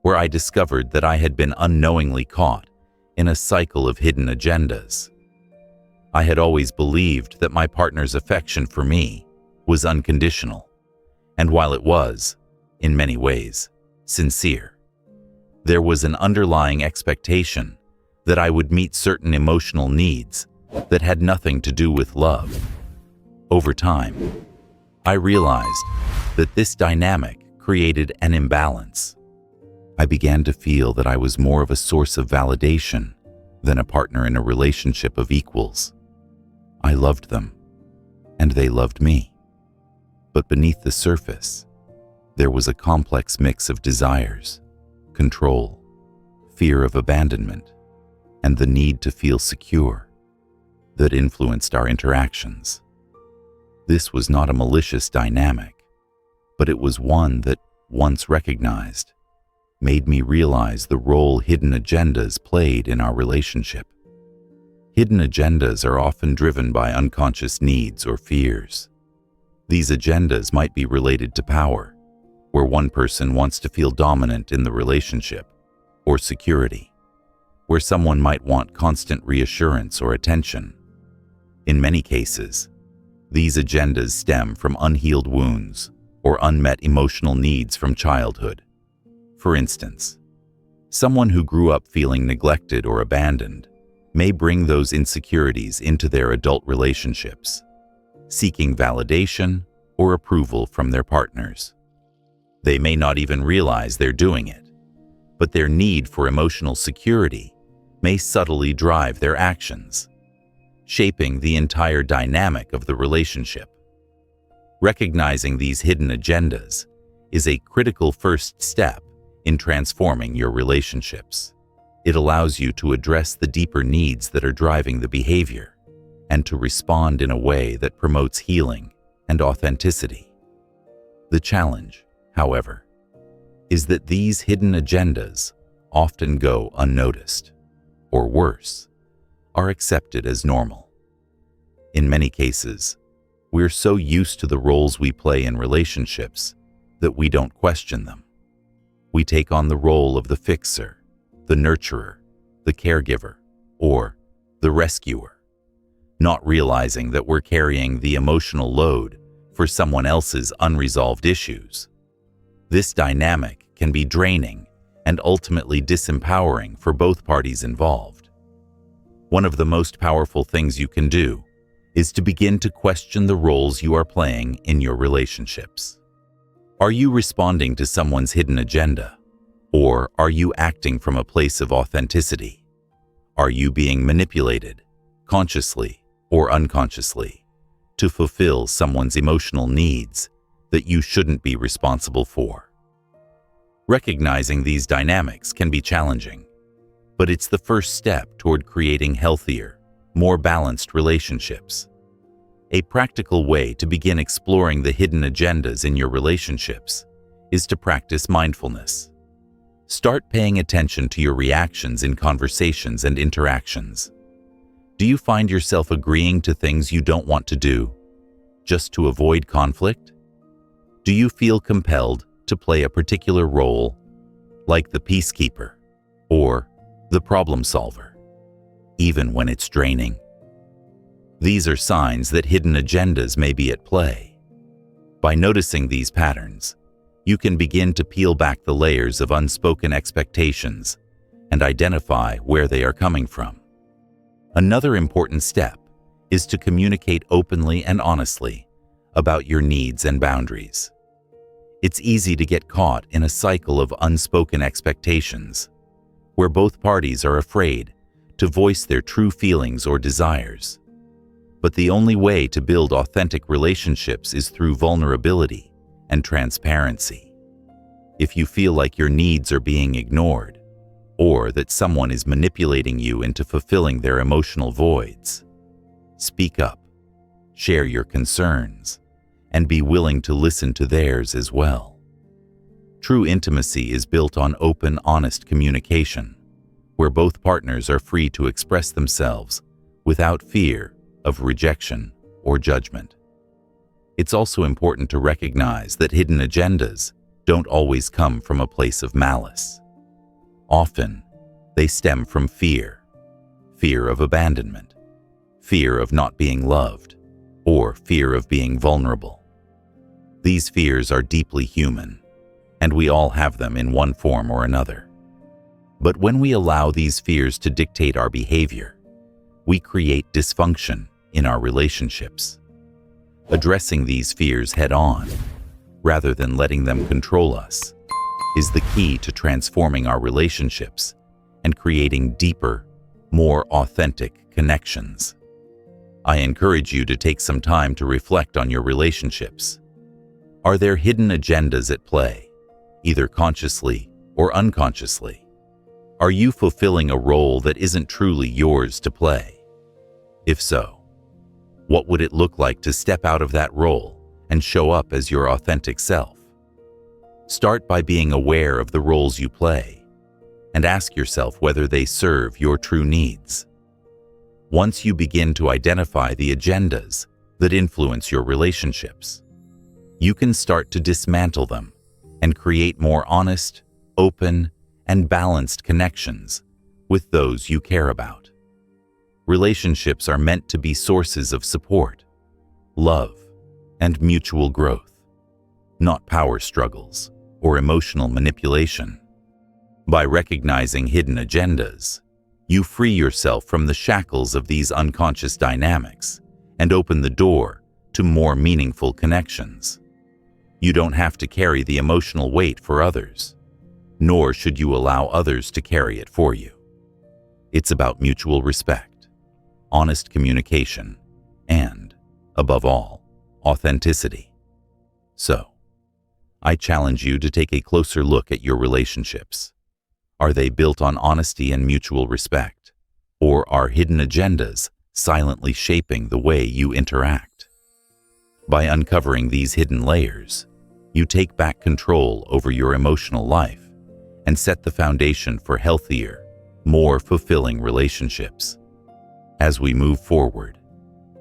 where I discovered that I had been unknowingly caught in a cycle of hidden agendas. I had always believed that my partner's affection for me was unconditional, and while it was, in many ways, sincere, there was an underlying expectation that I would meet certain emotional needs that had nothing to do with love. Over time, I realized that this dynamic created an imbalance. I began to feel that I was more of a source of validation than a partner in a relationship of equals. I loved them, and they loved me. But beneath the surface, there was a complex mix of desires, control, fear of abandonment, and the need to feel secure that influenced our interactions. This was not a malicious dynamic, but it was one that, once recognized, made me realize the role hidden agendas played in our relationship. Hidden agendas are often driven by unconscious needs or fears. These agendas might be related to power, where one person wants to feel dominant in the relationship, or security, where someone might want constant reassurance or attention. In many cases, these agendas stem from unhealed wounds or unmet emotional needs from childhood. For instance, someone who grew up feeling neglected or abandoned may bring those insecurities into their adult relationships, seeking validation or approval from their partners. They may not even realize they're doing it, but their need for emotional security may subtly drive their actions, shaping the entire dynamic of the relationship. Recognizing these hidden agendas is a critical first step in transforming your relationships. It allows you to address the deeper needs that are driving the behavior and to respond in a way that promotes healing and authenticity. The challenge, however, is that these hidden agendas often go unnoticed, or worse, are accepted as normal. In many cases, we're so used to the roles we play in relationships that we don't question them. We take on the role of the fixer, the nurturer, the caregiver, or the rescuer, not realizing that we're carrying the emotional load for someone else's unresolved issues. This dynamic can be draining and ultimately disempowering for both parties involved. One of the most powerful things you can do is to begin to question the roles you are playing in your relationships. Are you responding to someone's hidden agenda, or are you acting from a place of authenticity? Are you being manipulated, consciously or unconsciously, to fulfill someone's emotional needs that you shouldn't be responsible for? Recognizing these dynamics can be challenging, but it's the first step toward creating healthier, more balanced relationships. A practical way to begin exploring the hidden agendas in your relationships is to practice mindfulness. Start paying attention to your reactions in conversations and interactions. Do you find yourself agreeing to things you don't want to do, just to avoid conflict? Do you feel compelled to play a particular role, like the peacekeeper or the problem solver, even when it's draining? These are signs that hidden agendas may be at play. By noticing these patterns, you can begin to peel back the layers of unspoken expectations and identify where they are coming from. Another important step is to communicate openly and honestly about your needs and boundaries. It's easy to get caught in a cycle of unspoken expectations, where both parties are afraid to voice their true feelings or desires. But the only way to build authentic relationships is through vulnerability and transparency. If you feel like your needs are being ignored, or that someone is manipulating you into fulfilling their emotional voids, speak up, share your concerns, and be willing to listen to theirs as well. True intimacy is built on open, honest communication, where both partners are free to express themselves without fear of rejection or judgment. It's also important to recognize that hidden agendas don't always come from a place of malice. Often, they stem from fear of abandonment, fear of not being loved, or fear of being vulnerable. These fears are deeply human, and we all have them in one form or another. But when we allow these fears to dictate our behavior, we create dysfunction in our relationships. Addressing these fears head-on, rather than letting them control us, is the key to transforming our relationships and creating deeper, more authentic connections. I encourage you to take some time to reflect on your relationships. Are there hidden agendas at play, either consciously or unconsciously? Are you fulfilling a role that isn't truly yours to play? If so, what would it look like to step out of that role and show up as your authentic self? Start by being aware of the roles you play and ask yourself whether they serve your true needs. Once you begin to identify the agendas that influence your relationships, you can start to dismantle them and create more honest, open, and balanced connections with those you care about. Relationships are meant to be sources of support, love, and mutual growth, not power struggles or emotional manipulation. By recognizing hidden agendas, you free yourself from the shackles of these unconscious dynamics and open the door to more meaningful connections. You don't have to carry the emotional weight for others, nor should you allow others to carry it for you. It's about mutual respect, honest communication, and, above all, authenticity. So, I challenge you to take a closer look at your relationships. Are they built on honesty and mutual respect, or are hidden agendas silently shaping the way you interact? By uncovering these hidden layers, you take back control over your emotional life and set the foundation for healthier, more fulfilling relationships. As we move forward,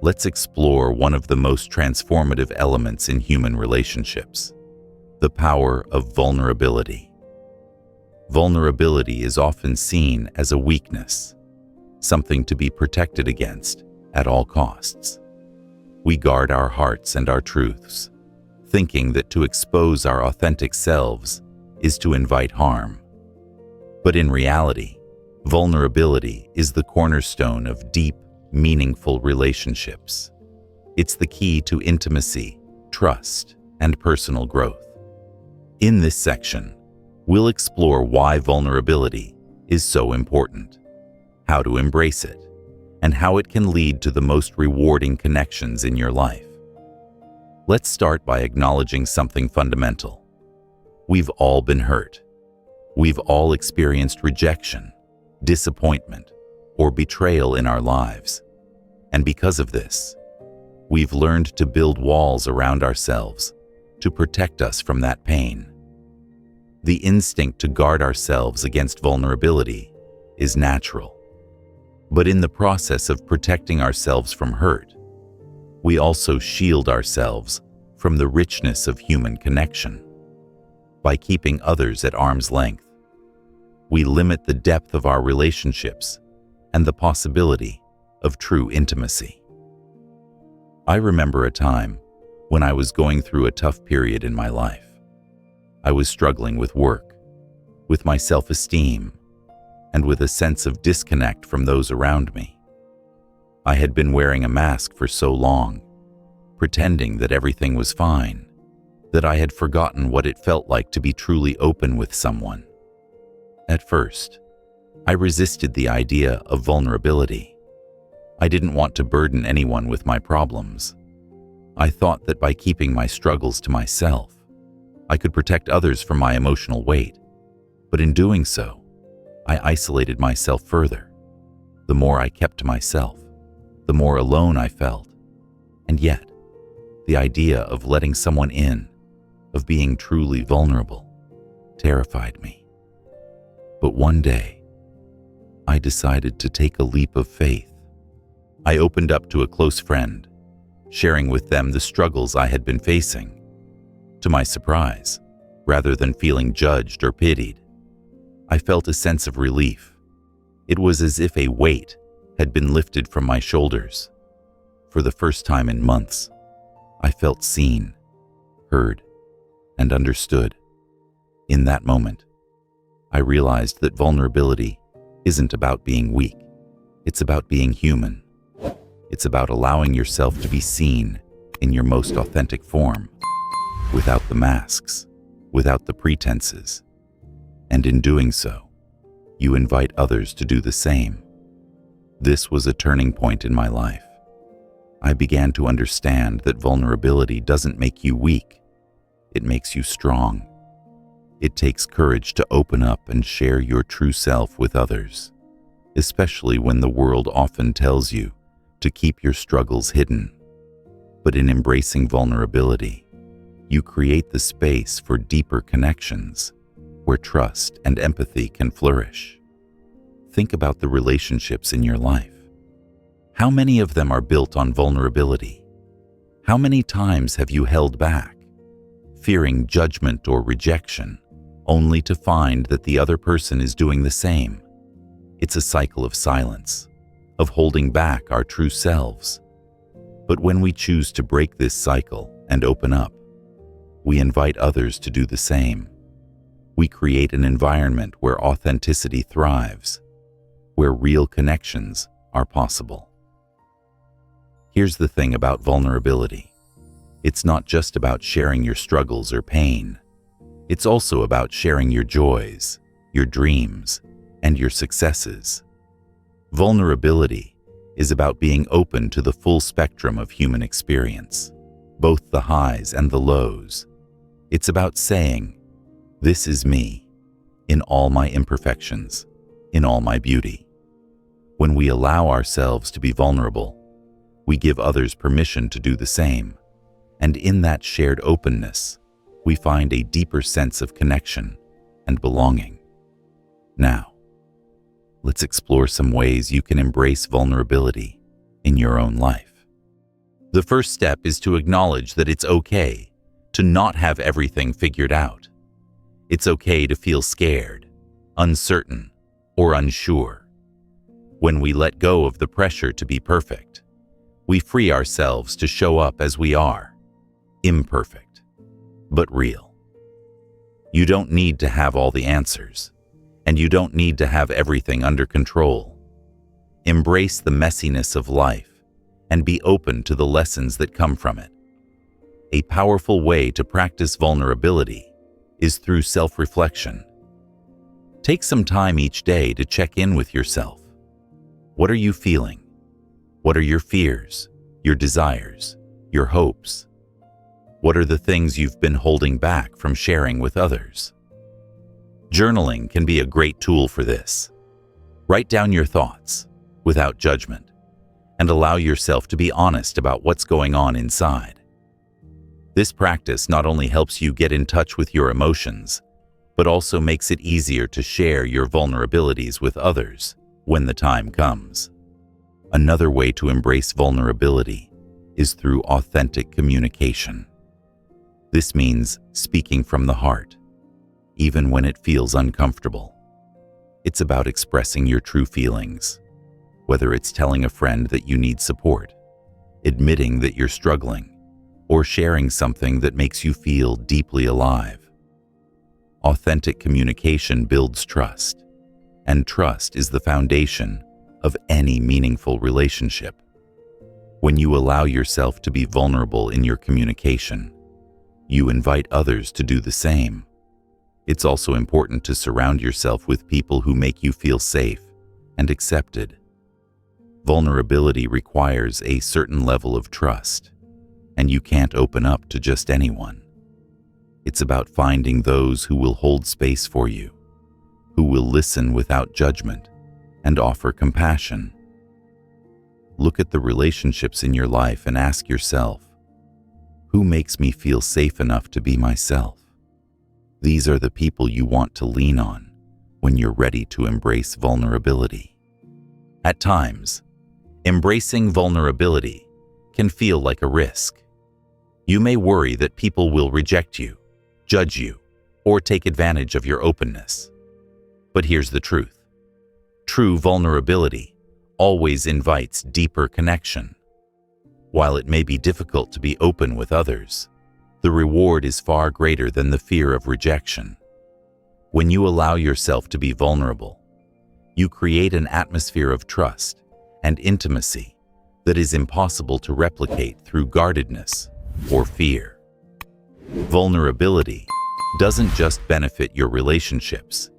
let's explore one of the most transformative elements in human relationships: the power of vulnerability. Vulnerability is often seen as a weakness, something to be protected against at all costs. We guard our hearts and our truths, thinking that to expose our authentic selves is to invite harm. But in reality, vulnerability is the cornerstone of deep, meaningful relationships. It's the key to intimacy, trust, and personal growth. In this section, we'll explore why vulnerability is so important, how to embrace it, and how it can lead to the most rewarding connections in your life. Let's start by acknowledging something fundamental. We've all been hurt. We've all experienced rejection, disappointment, or betrayal in our lives. And because of this, we've learned to build walls around ourselves to protect us from that pain. The instinct to guard ourselves against vulnerability is natural. But in the process of protecting ourselves from hurt, we also shield ourselves from the richness of human connection. By keeping others at arm's length, we limit the depth of our relationships and the possibility of true intimacy. I remember a time when I was going through a tough period in my life. I was struggling with work, with my self-esteem, and with a sense of disconnect from those around me. I had been wearing a mask for so long, pretending that everything was fine, that I had forgotten what it felt like to be truly open with someone. At first, I resisted the idea of vulnerability. I didn't want to burden anyone with my problems. I thought that by keeping my struggles to myself, I could protect others from my emotional weight. But in doing so, I isolated myself further. The more I kept to myself, the more alone I felt. And yet, the idea of letting someone in, of being truly vulnerable, terrified me. But one day, I decided to take a leap of faith. I opened up to a close friend, sharing with them the struggles I had been facing. To my surprise, rather than feeling judged or pitied, I felt a sense of relief. It was as if a weight had been lifted from my shoulders. For the first time in months, I felt seen, heard, and understood. In that moment, I realized that vulnerability isn't about being weak. It's about being human. It's about allowing yourself to be seen in your most authentic form, without the masks, without the pretenses. And in doing so, you invite others to do the same. This was a turning point in my life. I began to understand that vulnerability doesn't make you weak. It makes you strong. It takes courage to open up and share your true self with others, especially when the world often tells you to keep your struggles hidden. But in embracing vulnerability, you create the space for deeper connections, where trust and empathy can flourish. Think about the relationships in your life. How many of them are built on vulnerability? How many times have you held back, fearing judgment or rejection, only to find that the other person is doing the same? It's a cycle of silence, of holding back our true selves. But when we choose to break this cycle and open up, we invite others to do the same. We create an environment where authenticity thrives, where real connections are possible. Here's the thing about vulnerability. It's not just about sharing your struggles or pain. It's also about sharing your joys, your dreams, and your successes. Vulnerability is about being open to the full spectrum of human experience, both the highs and the lows. It's about saying, "This is me, in all my imperfections, in all my beauty." When we allow ourselves to be vulnerable, we give others permission to do the same, and in that shared openness, we find a deeper sense of connection and belonging. Now, let's explore some ways you can embrace vulnerability in your own life. The first step is to acknowledge that it's okay to not have everything figured out. It's okay to feel scared, uncertain, or unsure. When we let go of the pressure to be perfect, we free ourselves to show up as we are, imperfect, but real. You don't need to have all the answers, and you don't need to have everything under control. Embrace the messiness of life and be open to the lessons that come from it. A powerful way to practice vulnerability is through self-reflection. Take some time each day to check in with yourself. What are you feeling? What are your fears, your desires, your hopes? What are the things you've been holding back from sharing with others? Journaling can be a great tool for this. Write down your thoughts without judgment and allow yourself to be honest about what's going on inside. This practice not only helps you get in touch with your emotions, but also makes it easier to share your vulnerabilities with others when the time comes. Another way to embrace vulnerability is through authentic communication. This means speaking from the heart, even when it feels uncomfortable. It's about expressing your true feelings, whether it's telling a friend that you need support, admitting that you're struggling, or sharing something that makes you feel deeply alive. Authentic communication builds trust, and trust is the foundation of any meaningful relationship. When you allow yourself to be vulnerable in your communication, you invite others to do the same. It's also important to surround yourself with people who make you feel safe and accepted. Vulnerability requires a certain level of trust, and you can't open up to just anyone. It's about finding those who will hold space for you, who will listen without judgment and offer compassion. Look at the relationships in your life and ask yourself, who makes me feel safe enough to be myself? These are the people you want to lean on when you're ready to embrace vulnerability. At times, embracing vulnerability can feel like a risk. You may worry that people will reject you, judge you, or take advantage of your openness. But here's the truth. True vulnerability always invites deeper connection. While it may be difficult to be open with others, the reward is far greater than the fear of rejection. When you allow yourself to be vulnerable, you create an atmosphere of trust and intimacy that is impossible to replicate through guardedness or fear. Vulnerability doesn't just benefit your relationships,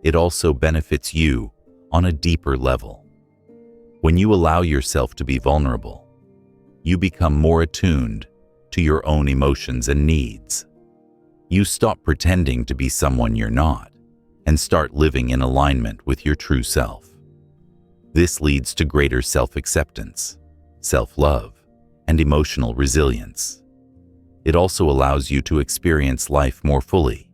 it also benefits you on a deeper level. When you allow yourself to be vulnerable, you become more attuned to your own emotions and needs. You stop pretending to be someone you're not and start living in alignment with your true self. This leads to greater self-acceptance, self-love, and emotional resilience. It also allows you to experience life more fully,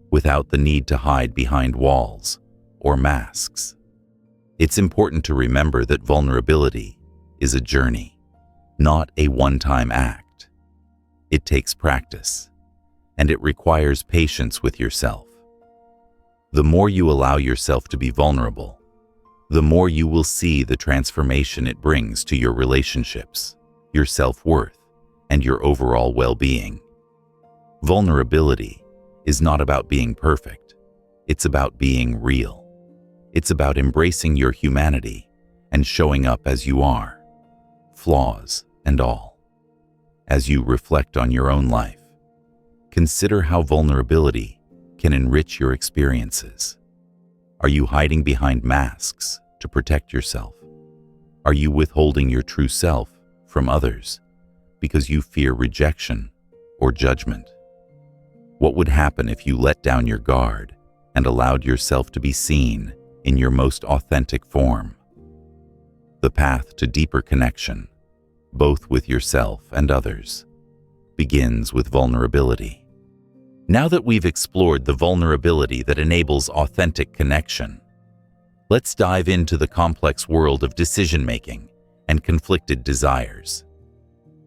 without the need to hide behind walls or masks. It's important to remember that vulnerability is a journey, not a one-time act. It takes practice, and it requires patience with yourself. The more you allow yourself to be vulnerable, the more you will see the transformation it brings to your relationships, your self-worth, and your overall well-being. Vulnerability is not about being perfect. It's about being real. It's about embracing your humanity and showing up as you are, flaws and all. As you reflect on your own life, consider how vulnerability can enrich your experiences. Are you hiding behind masks to protect yourself? Are you withholding your true self from others because you fear rejection or judgment? What would happen if you let down your guard and allowed yourself to be seen in your most authentic form? The path to deeper connection, both with yourself and others, begins with vulnerability. Now that we've explored the vulnerability that enables authentic connection, let's dive into the complex world of decision-making and conflicted desires.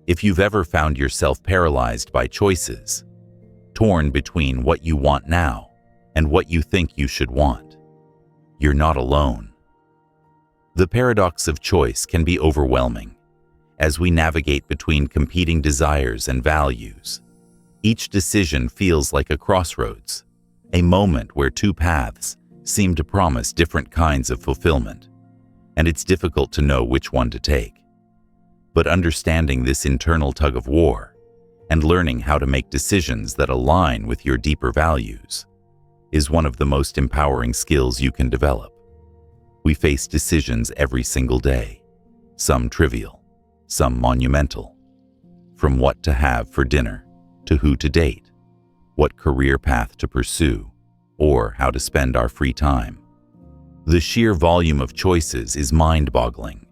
If you've ever found yourself paralyzed by choices, torn between what you want now and what you think you should want, you're not alone. The paradox of choice can be overwhelming as we navigate between competing desires and values. Each decision feels like a crossroads, a moment where two paths seem to promise different kinds of fulfillment, and it's difficult to know which one to take. But understanding this internal tug-of-war and learning how to make decisions that align with your deeper values is one of the most empowering skills you can develop. We face decisions every single day, some trivial, some monumental. From what to have for dinner, to who to date, what career path to pursue, or how to spend our free time. The sheer volume of choices is mind-boggling.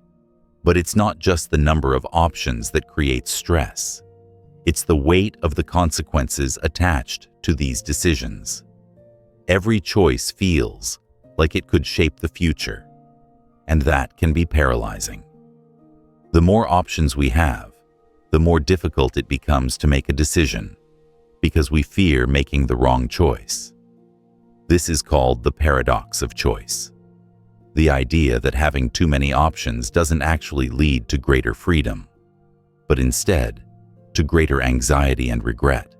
But it's not just the number of options that creates stress. It's the weight of the consequences attached to these decisions. Every choice feels like it could shape the future, and that can be paralyzing. The more options we have, the more difficult it becomes to make a decision, because we fear making the wrong choice. This is called the paradox of choice. The idea that having too many options doesn't actually lead to greater freedom, but instead, to greater anxiety and regret.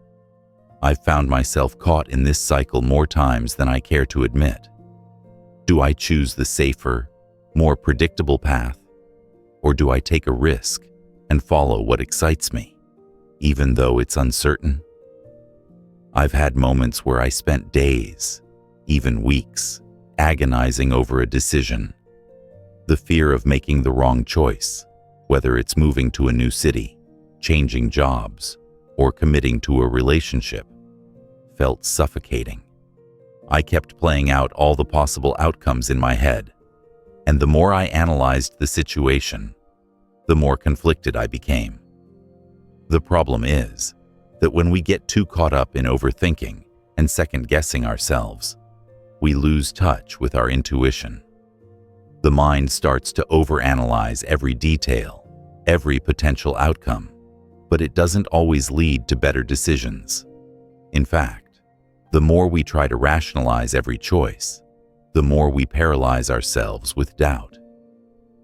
I've found myself caught in this cycle more times than I care to admit. Do I choose the safer, more predictable path, or do I take a risk and follow what excites me, even though it's uncertain? I've had moments where I spent days, even weeks, agonizing over a decision. The fear of making the wrong choice, whether it's moving to a new city, changing jobs, or committing to a relationship, felt suffocating. I kept playing out all the possible outcomes in my head, and the more I analyzed the situation, the more conflicted I became. The problem is that when we get too caught up in overthinking and second-guessing ourselves, we lose touch with our intuition. The mind starts to overanalyze every detail, every potential outcome, but it doesn't always lead to better decisions. In fact, the more we try to rationalize every choice, the more we paralyze ourselves with doubt.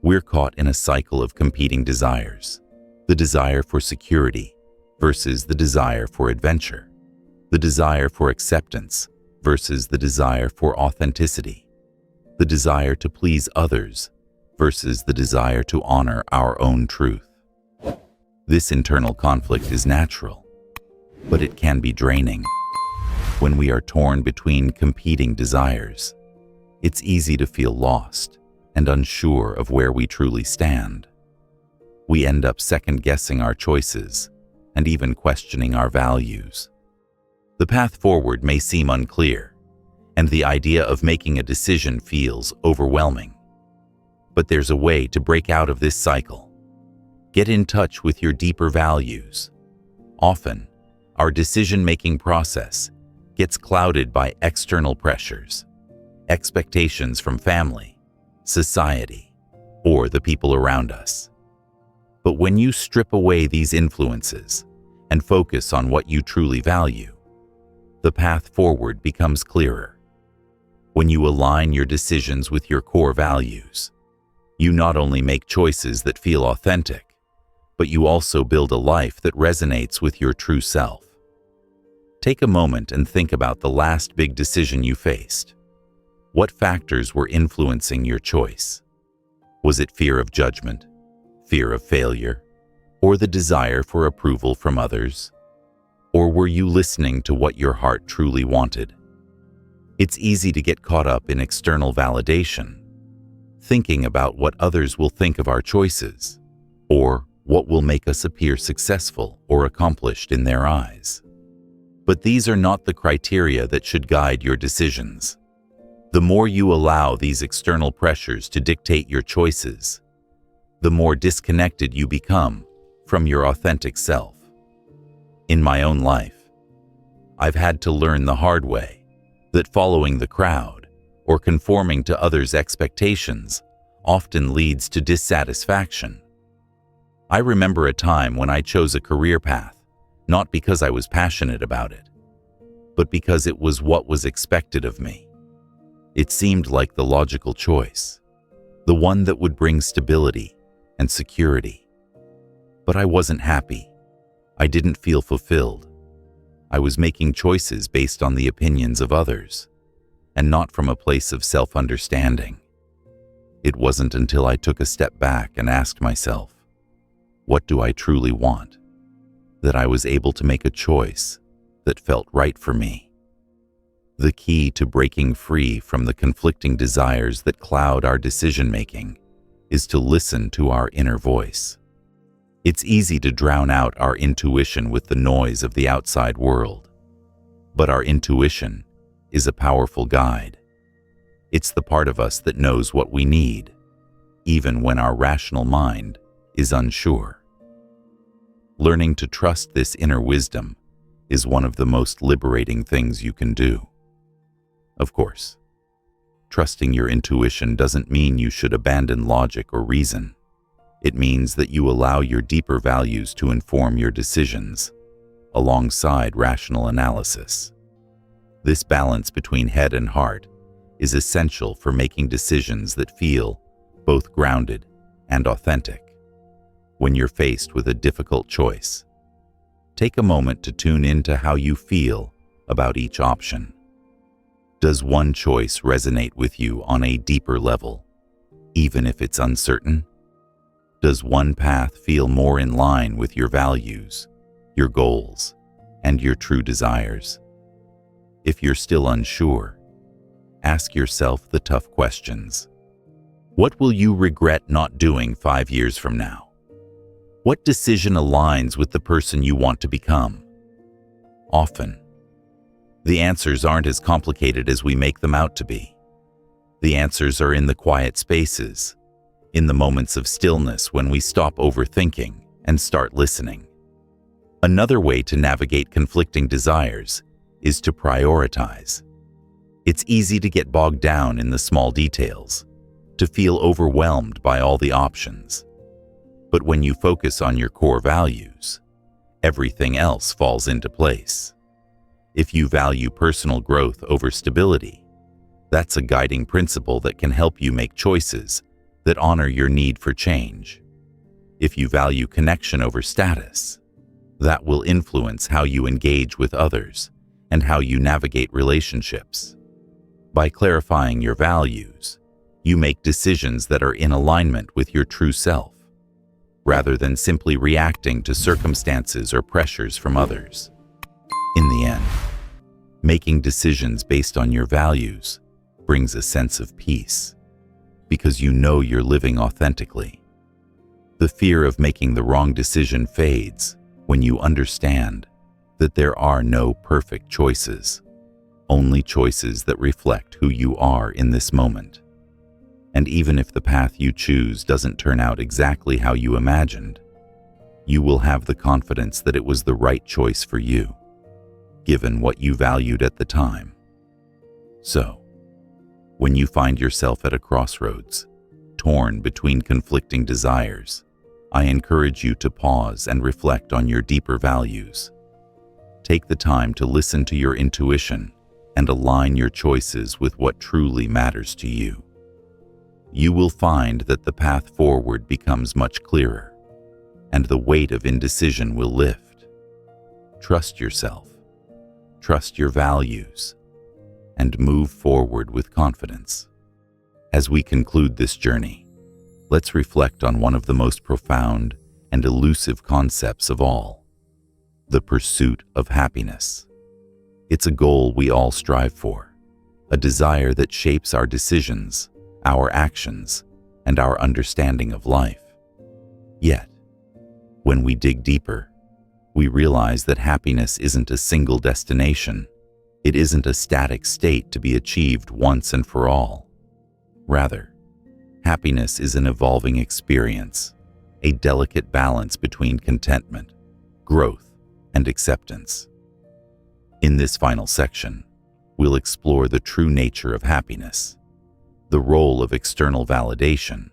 We're caught in a cycle of competing desires: the desire for security versus the desire for adventure, the desire for acceptance versus the desire for authenticity, the desire to please others versus the desire to honor our own truth. This internal conflict is natural, but it can be draining. When we are torn between competing desires, it's easy to feel lost and unsure of where we truly stand. We end up second-guessing our choices and even questioning our values. The path forward may seem unclear, and the idea of making a decision feels overwhelming. But there's a way to break out of this cycle. Get in touch with your deeper values. Often, our decision-making process gets clouded by external pressures, expectations from family, society, or the people around us. But when you strip away these influences and focus on what you truly value, the path forward becomes clearer. When you align your decisions with your core values, you not only make choices that feel authentic, but you also build a life that resonates with your true self. Take a moment and think about the last big decision you faced. What factors were influencing your choice? Was it fear of judgment, fear of failure, or the desire for approval from others? Or were you listening to what your heart truly wanted? It's easy to get caught up in external validation, thinking about what others will think of our choices, or what will make us appear successful or accomplished in their eyes. But these are not the criteria that should guide your decisions. The more you allow these external pressures to dictate your choices, the more disconnected you become from your authentic self. In my own life, I've had to learn the hard way that following the crowd or conforming to others' expectations often leads to dissatisfaction. I remember a time when I chose a career path not because I was passionate about it, but because it was what was expected of me. It seemed like the logical choice, the one that would bring stability and security. But I wasn't happy. I didn't feel fulfilled. I was making choices based on the opinions of others, and not from a place of self-understanding. It wasn't until I took a step back and asked myself, what do I truly want, that I was able to make a choice that felt right for me. The key to breaking free from the conflicting desires that cloud our decision-making is to listen to our inner voice. It's easy to drown out our intuition with the noise of the outside world, but our intuition is a powerful guide. It's the part of us that knows what we need, even when our rational mind is unsure. Learning to trust this inner wisdom is one of the most liberating things you can do. Of course, trusting your intuition doesn't mean you should abandon logic or reason. It means that you allow your deeper values to inform your decisions, alongside rational analysis. This balance between head and heart is essential for making decisions that feel both grounded and authentic. When you're faced with a difficult choice, take a moment to tune into how you feel about each option. Does one choice resonate with you on a deeper level, even if it's uncertain? Does one path feel more in line with your values, your goals, and your true desires? If you're still unsure, ask yourself the tough questions. What will you regret not doing 5 years from now? What decision aligns with the person you want to become? Often, the answers aren't as complicated as we make them out to be. The answers are in the quiet spaces, in the moments of stillness when we stop overthinking and start listening. Another way to navigate conflicting desires is to prioritize. It's easy to get bogged down in the small details, to feel overwhelmed by all the options. But when you focus on your core values, everything else falls into place. If you value personal growth over stability, that's a guiding principle that can help you make choices that honor your need for change. If you value connection over status, that will influence how you engage with others and how you navigate relationships. By clarifying your values, you make decisions that are in alignment with your true self, rather than simply reacting to circumstances or pressures from others. In the end, making decisions based on your values brings a sense of peace, because you know you're living authentically. The fear of making the wrong decision fades when you understand that there are no perfect choices, only choices that reflect who you are in this moment. And even if the path you choose doesn't turn out exactly how you imagined, you will have the confidence that it was the right choice for you, given what you valued at the time. So, when you find yourself at a crossroads, torn between conflicting desires, I encourage you to pause and reflect on your deeper values. Take the time to listen to your intuition and align your choices with what truly matters to you. You will find that the path forward becomes much clearer, and the weight of indecision will lift. Trust yourself, trust your values, and move forward with confidence. As we conclude this journey, let's reflect on one of the most profound and elusive concepts of all: the pursuit of happiness. It's a goal we all strive for, a desire that shapes our decisions, our actions, and our understanding of life. Yet, when we dig deeper, we realize that happiness isn't a single destination. It isn't a static state to be achieved once and for all. Rather, happiness is an evolving experience, a delicate balance between contentment, growth, and acceptance. In this final section, we'll explore the true nature of happiness, the role of external validation,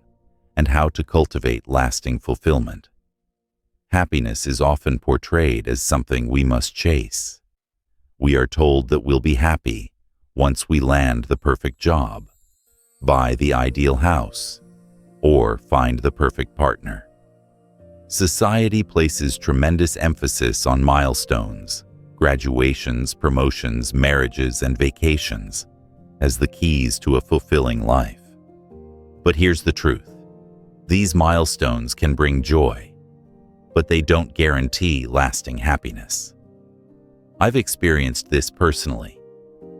and how to cultivate lasting fulfillment. Happiness is often portrayed as something we must chase. We are told that we'll be happy once we land the perfect job, buy the ideal house, or find the perfect partner. Society places tremendous emphasis on milestones, graduations, promotions, marriages, and vacations as the keys to a fulfilling life. But here's the truth. These milestones can bring joy, but they don't guarantee lasting happiness. I've experienced this personally,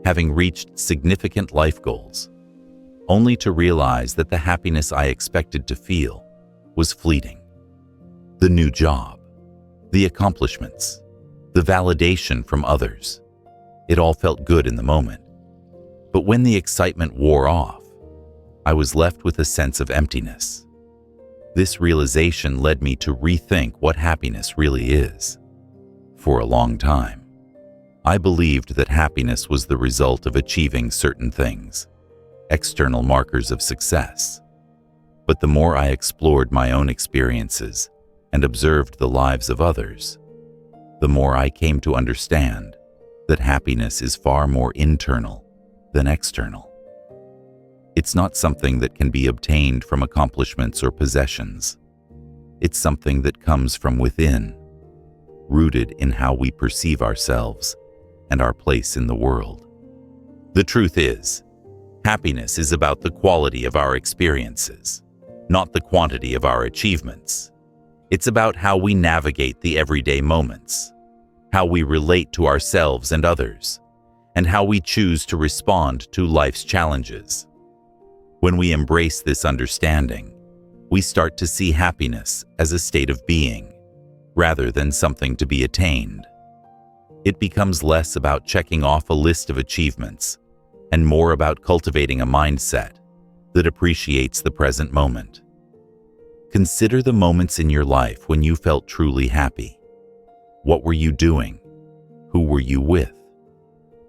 having reached significant life goals, only to realize that the happiness I expected to feel was fleeting. The new job, the accomplishments, the validation from others, it all felt good in the moment. But when the excitement wore off, I was left with a sense of emptiness. This realization led me to rethink what happiness really is. For a long time, I believed that happiness was the result of achieving certain things, external markers of success. But the more I explored my own experiences and observed the lives of others, the more I came to understand that happiness is far more internal than external. It's not something that can be obtained from accomplishments or possessions. It's something that comes from within, rooted in how we perceive ourselves and our place in the world. The truth is, happiness is about the quality of our experiences, not the quantity of our achievements. It's about how we navigate the everyday moments, how we relate to ourselves and others, and how we choose to respond to life's challenges. When we embrace this understanding, we start to see happiness as a state of being, rather than something to be attained. It becomes less about checking off a list of achievements and more about cultivating a mindset that appreciates the present moment. Consider the moments in your life when you felt truly happy. What were you doing? Who were you with?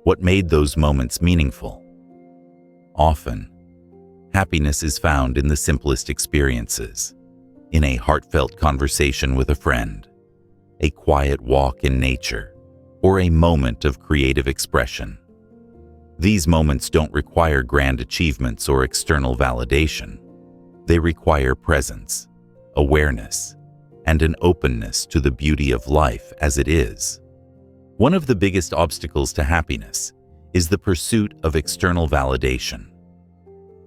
What made those moments meaningful? Often, happiness is found in the simplest experiences, in a heartfelt conversation with a friend, a quiet walk in nature, or a moment of creative expression. These moments don't require grand achievements or external validation. They require presence, awareness, and an openness to the beauty of life as it is. One of the biggest obstacles to happiness is the pursuit of external validation.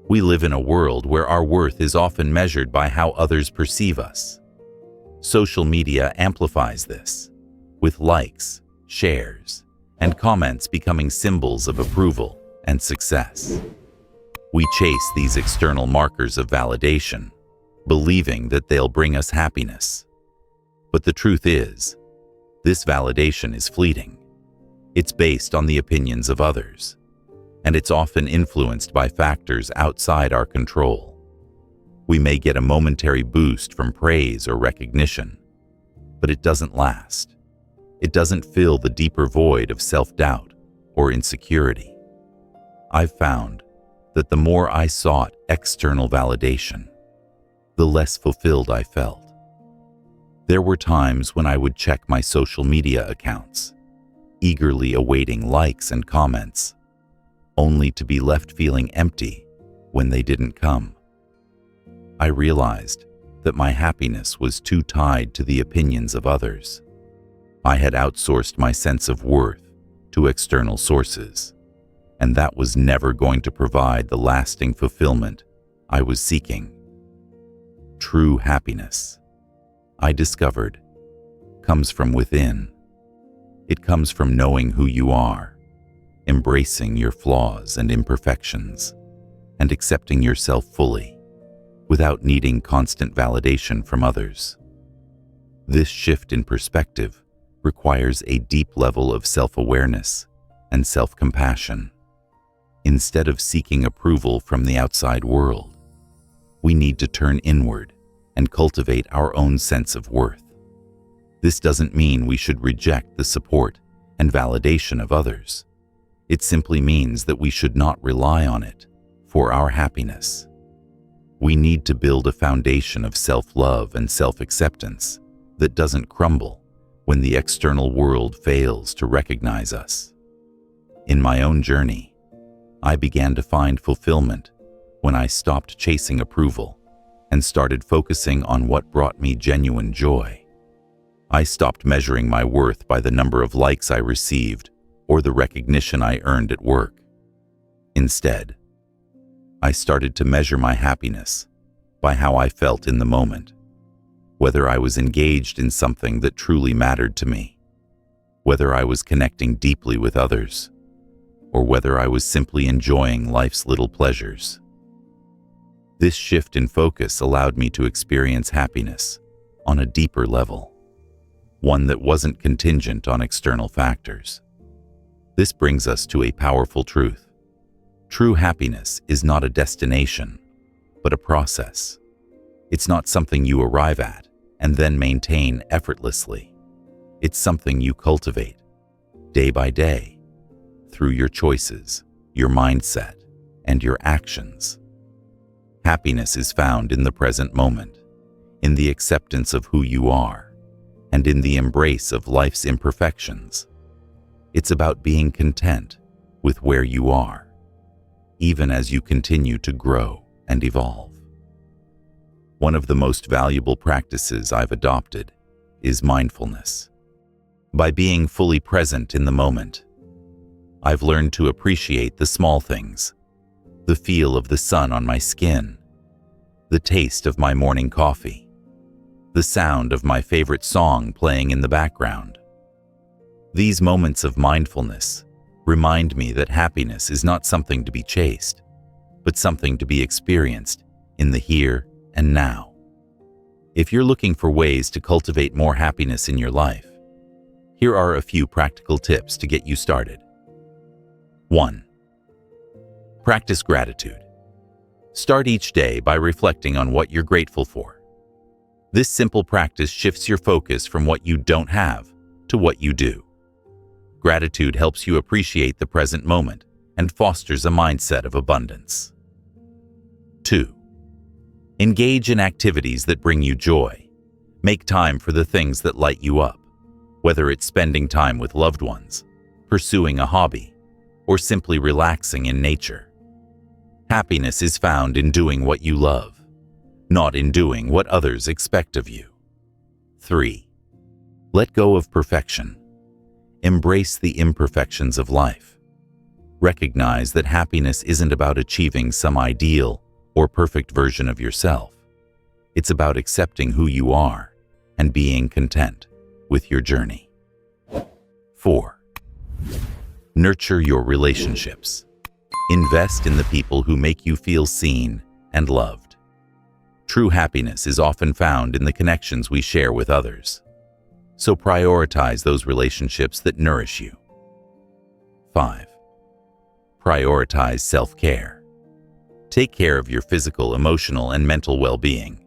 We live in a world where our worth is often measured by how others perceive us. Social media amplifies this, with likes, shares, and comments becoming symbols of approval and success. We chase these external markers of validation, believing that they'll bring us happiness. But the truth is, this validation is fleeting. It's based on the opinions of others, and it's often influenced by factors outside our control. We may get a momentary boost from praise or recognition, but it doesn't last. It doesn't fill the deeper void of self-doubt or insecurity. I've found that the more I sought external validation, the less fulfilled I felt. There were times when I would check my social media accounts, eagerly awaiting likes and comments, only to be left feeling empty when they didn't come. I realized that my happiness was too tied to the opinions of others. I had outsourced my sense of worth to external sources, and that was never going to provide the lasting fulfillment I was seeking. True happiness, I discovered, comes from within. It comes from knowing who you are, embracing your flaws and imperfections, and accepting yourself fully, without needing constant validation from others. This shift in perspective requires a deep level of self-awareness and self-compassion. Instead of seeking approval from the outside world, we need to turn inward and cultivate our own sense of worth. This doesn't mean we should reject the support and validation of others. It simply means that we should not rely on it for our happiness. We need to build a foundation of self-love and self-acceptance that doesn't crumble when the external world fails to recognize us. In my own journey, I began to find fulfillment when I stopped chasing approval and started focusing on what brought me genuine joy. I stopped measuring my worth by the number of likes I received or the recognition I earned at work. Instead, I started to measure my happiness by how I felt in the moment, whether I was engaged in something that truly mattered to me, whether I was connecting deeply with others, or whether I was simply enjoying life's little pleasures. This shift in focus allowed me to experience happiness on a deeper level, one that wasn't contingent on external factors. This brings us to a powerful truth. True happiness is not a destination, but a process. It's not something you arrive at and then maintain effortlessly. It's something you cultivate, day by day, through your choices, your mindset, and your actions. Happiness is found in the present moment, in the acceptance of who you are, and in the embrace of life's imperfections. It's about being content with where you are, even as you continue to grow and evolve. One of the most valuable practices I've adopted is mindfulness. By being fully present in the moment, I've learned to appreciate the small things, the feel of the sun on my skin, the taste of my morning coffee, the sound of my favorite song playing in the background. These moments of mindfulness remind me that happiness is not something to be chased, but something to be experienced in the here and now. If you're looking for ways to cultivate more happiness in your life, here are a few practical tips to get you started. 1. Practice gratitude. Start each day by reflecting on what you're grateful for. This simple practice shifts your focus from what you don't have to what you do. Gratitude helps you appreciate the present moment and fosters a mindset of abundance. 2. Engage in activities that bring you joy. Make time for the things that light you up, whether it's spending time with loved ones, pursuing a hobby, or simply relaxing in nature. Happiness is found in doing what you love, not in doing what others expect of you. 3. Let go of perfection. Embrace the imperfections of life. Recognize that happiness isn't about achieving some ideal or perfect version of yourself. It's about accepting who you are and being content with your journey. 4. Nurture your relationships. Invest in the people who make you feel seen and loved. True happiness is often found in the connections we share with others. So prioritize those relationships that nourish you. 5. Prioritize self-care. Take care of your physical, emotional, and mental well-being.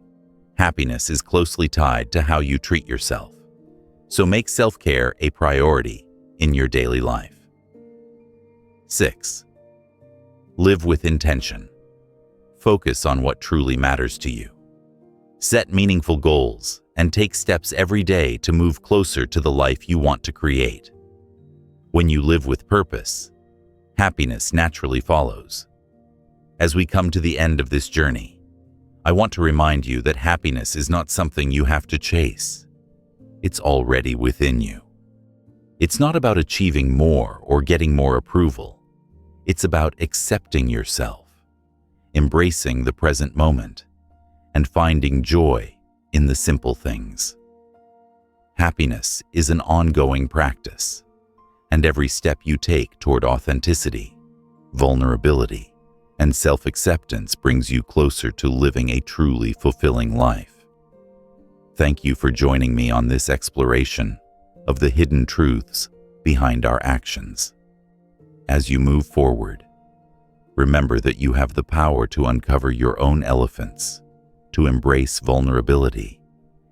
Happiness is closely tied to how you treat yourself. So make self-care a priority in your daily life. 6. Live with intention. Focus on what truly matters to you. Set meaningful goals and take steps every day to move closer to the life you want to create. When you live with purpose, happiness naturally follows. As we come to the end of this journey, I want to remind you that happiness is not something you have to chase. It's already within you. It's not about achieving more or getting more approval. It's about accepting yourself, embracing the present moment, and finding joy in the simple things. Happiness is an ongoing practice, and every step you take toward authenticity, vulnerability, and self-acceptance brings you closer to living a truly fulfilling life. Thank you for joining me on this exploration of the hidden truths behind our actions. As you move forward, remember that you have the power to uncover your own elephants, to embrace vulnerability,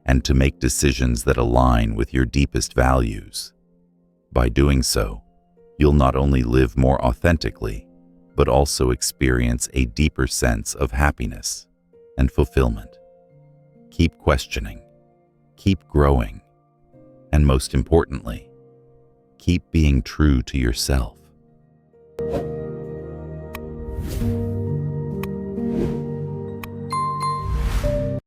and to make decisions that align with your deepest values. By doing so, you'll not only live more authentically, but also experience a deeper sense of happiness and fulfillment. Keep questioning, keep growing, and most importantly, keep being true to yourself.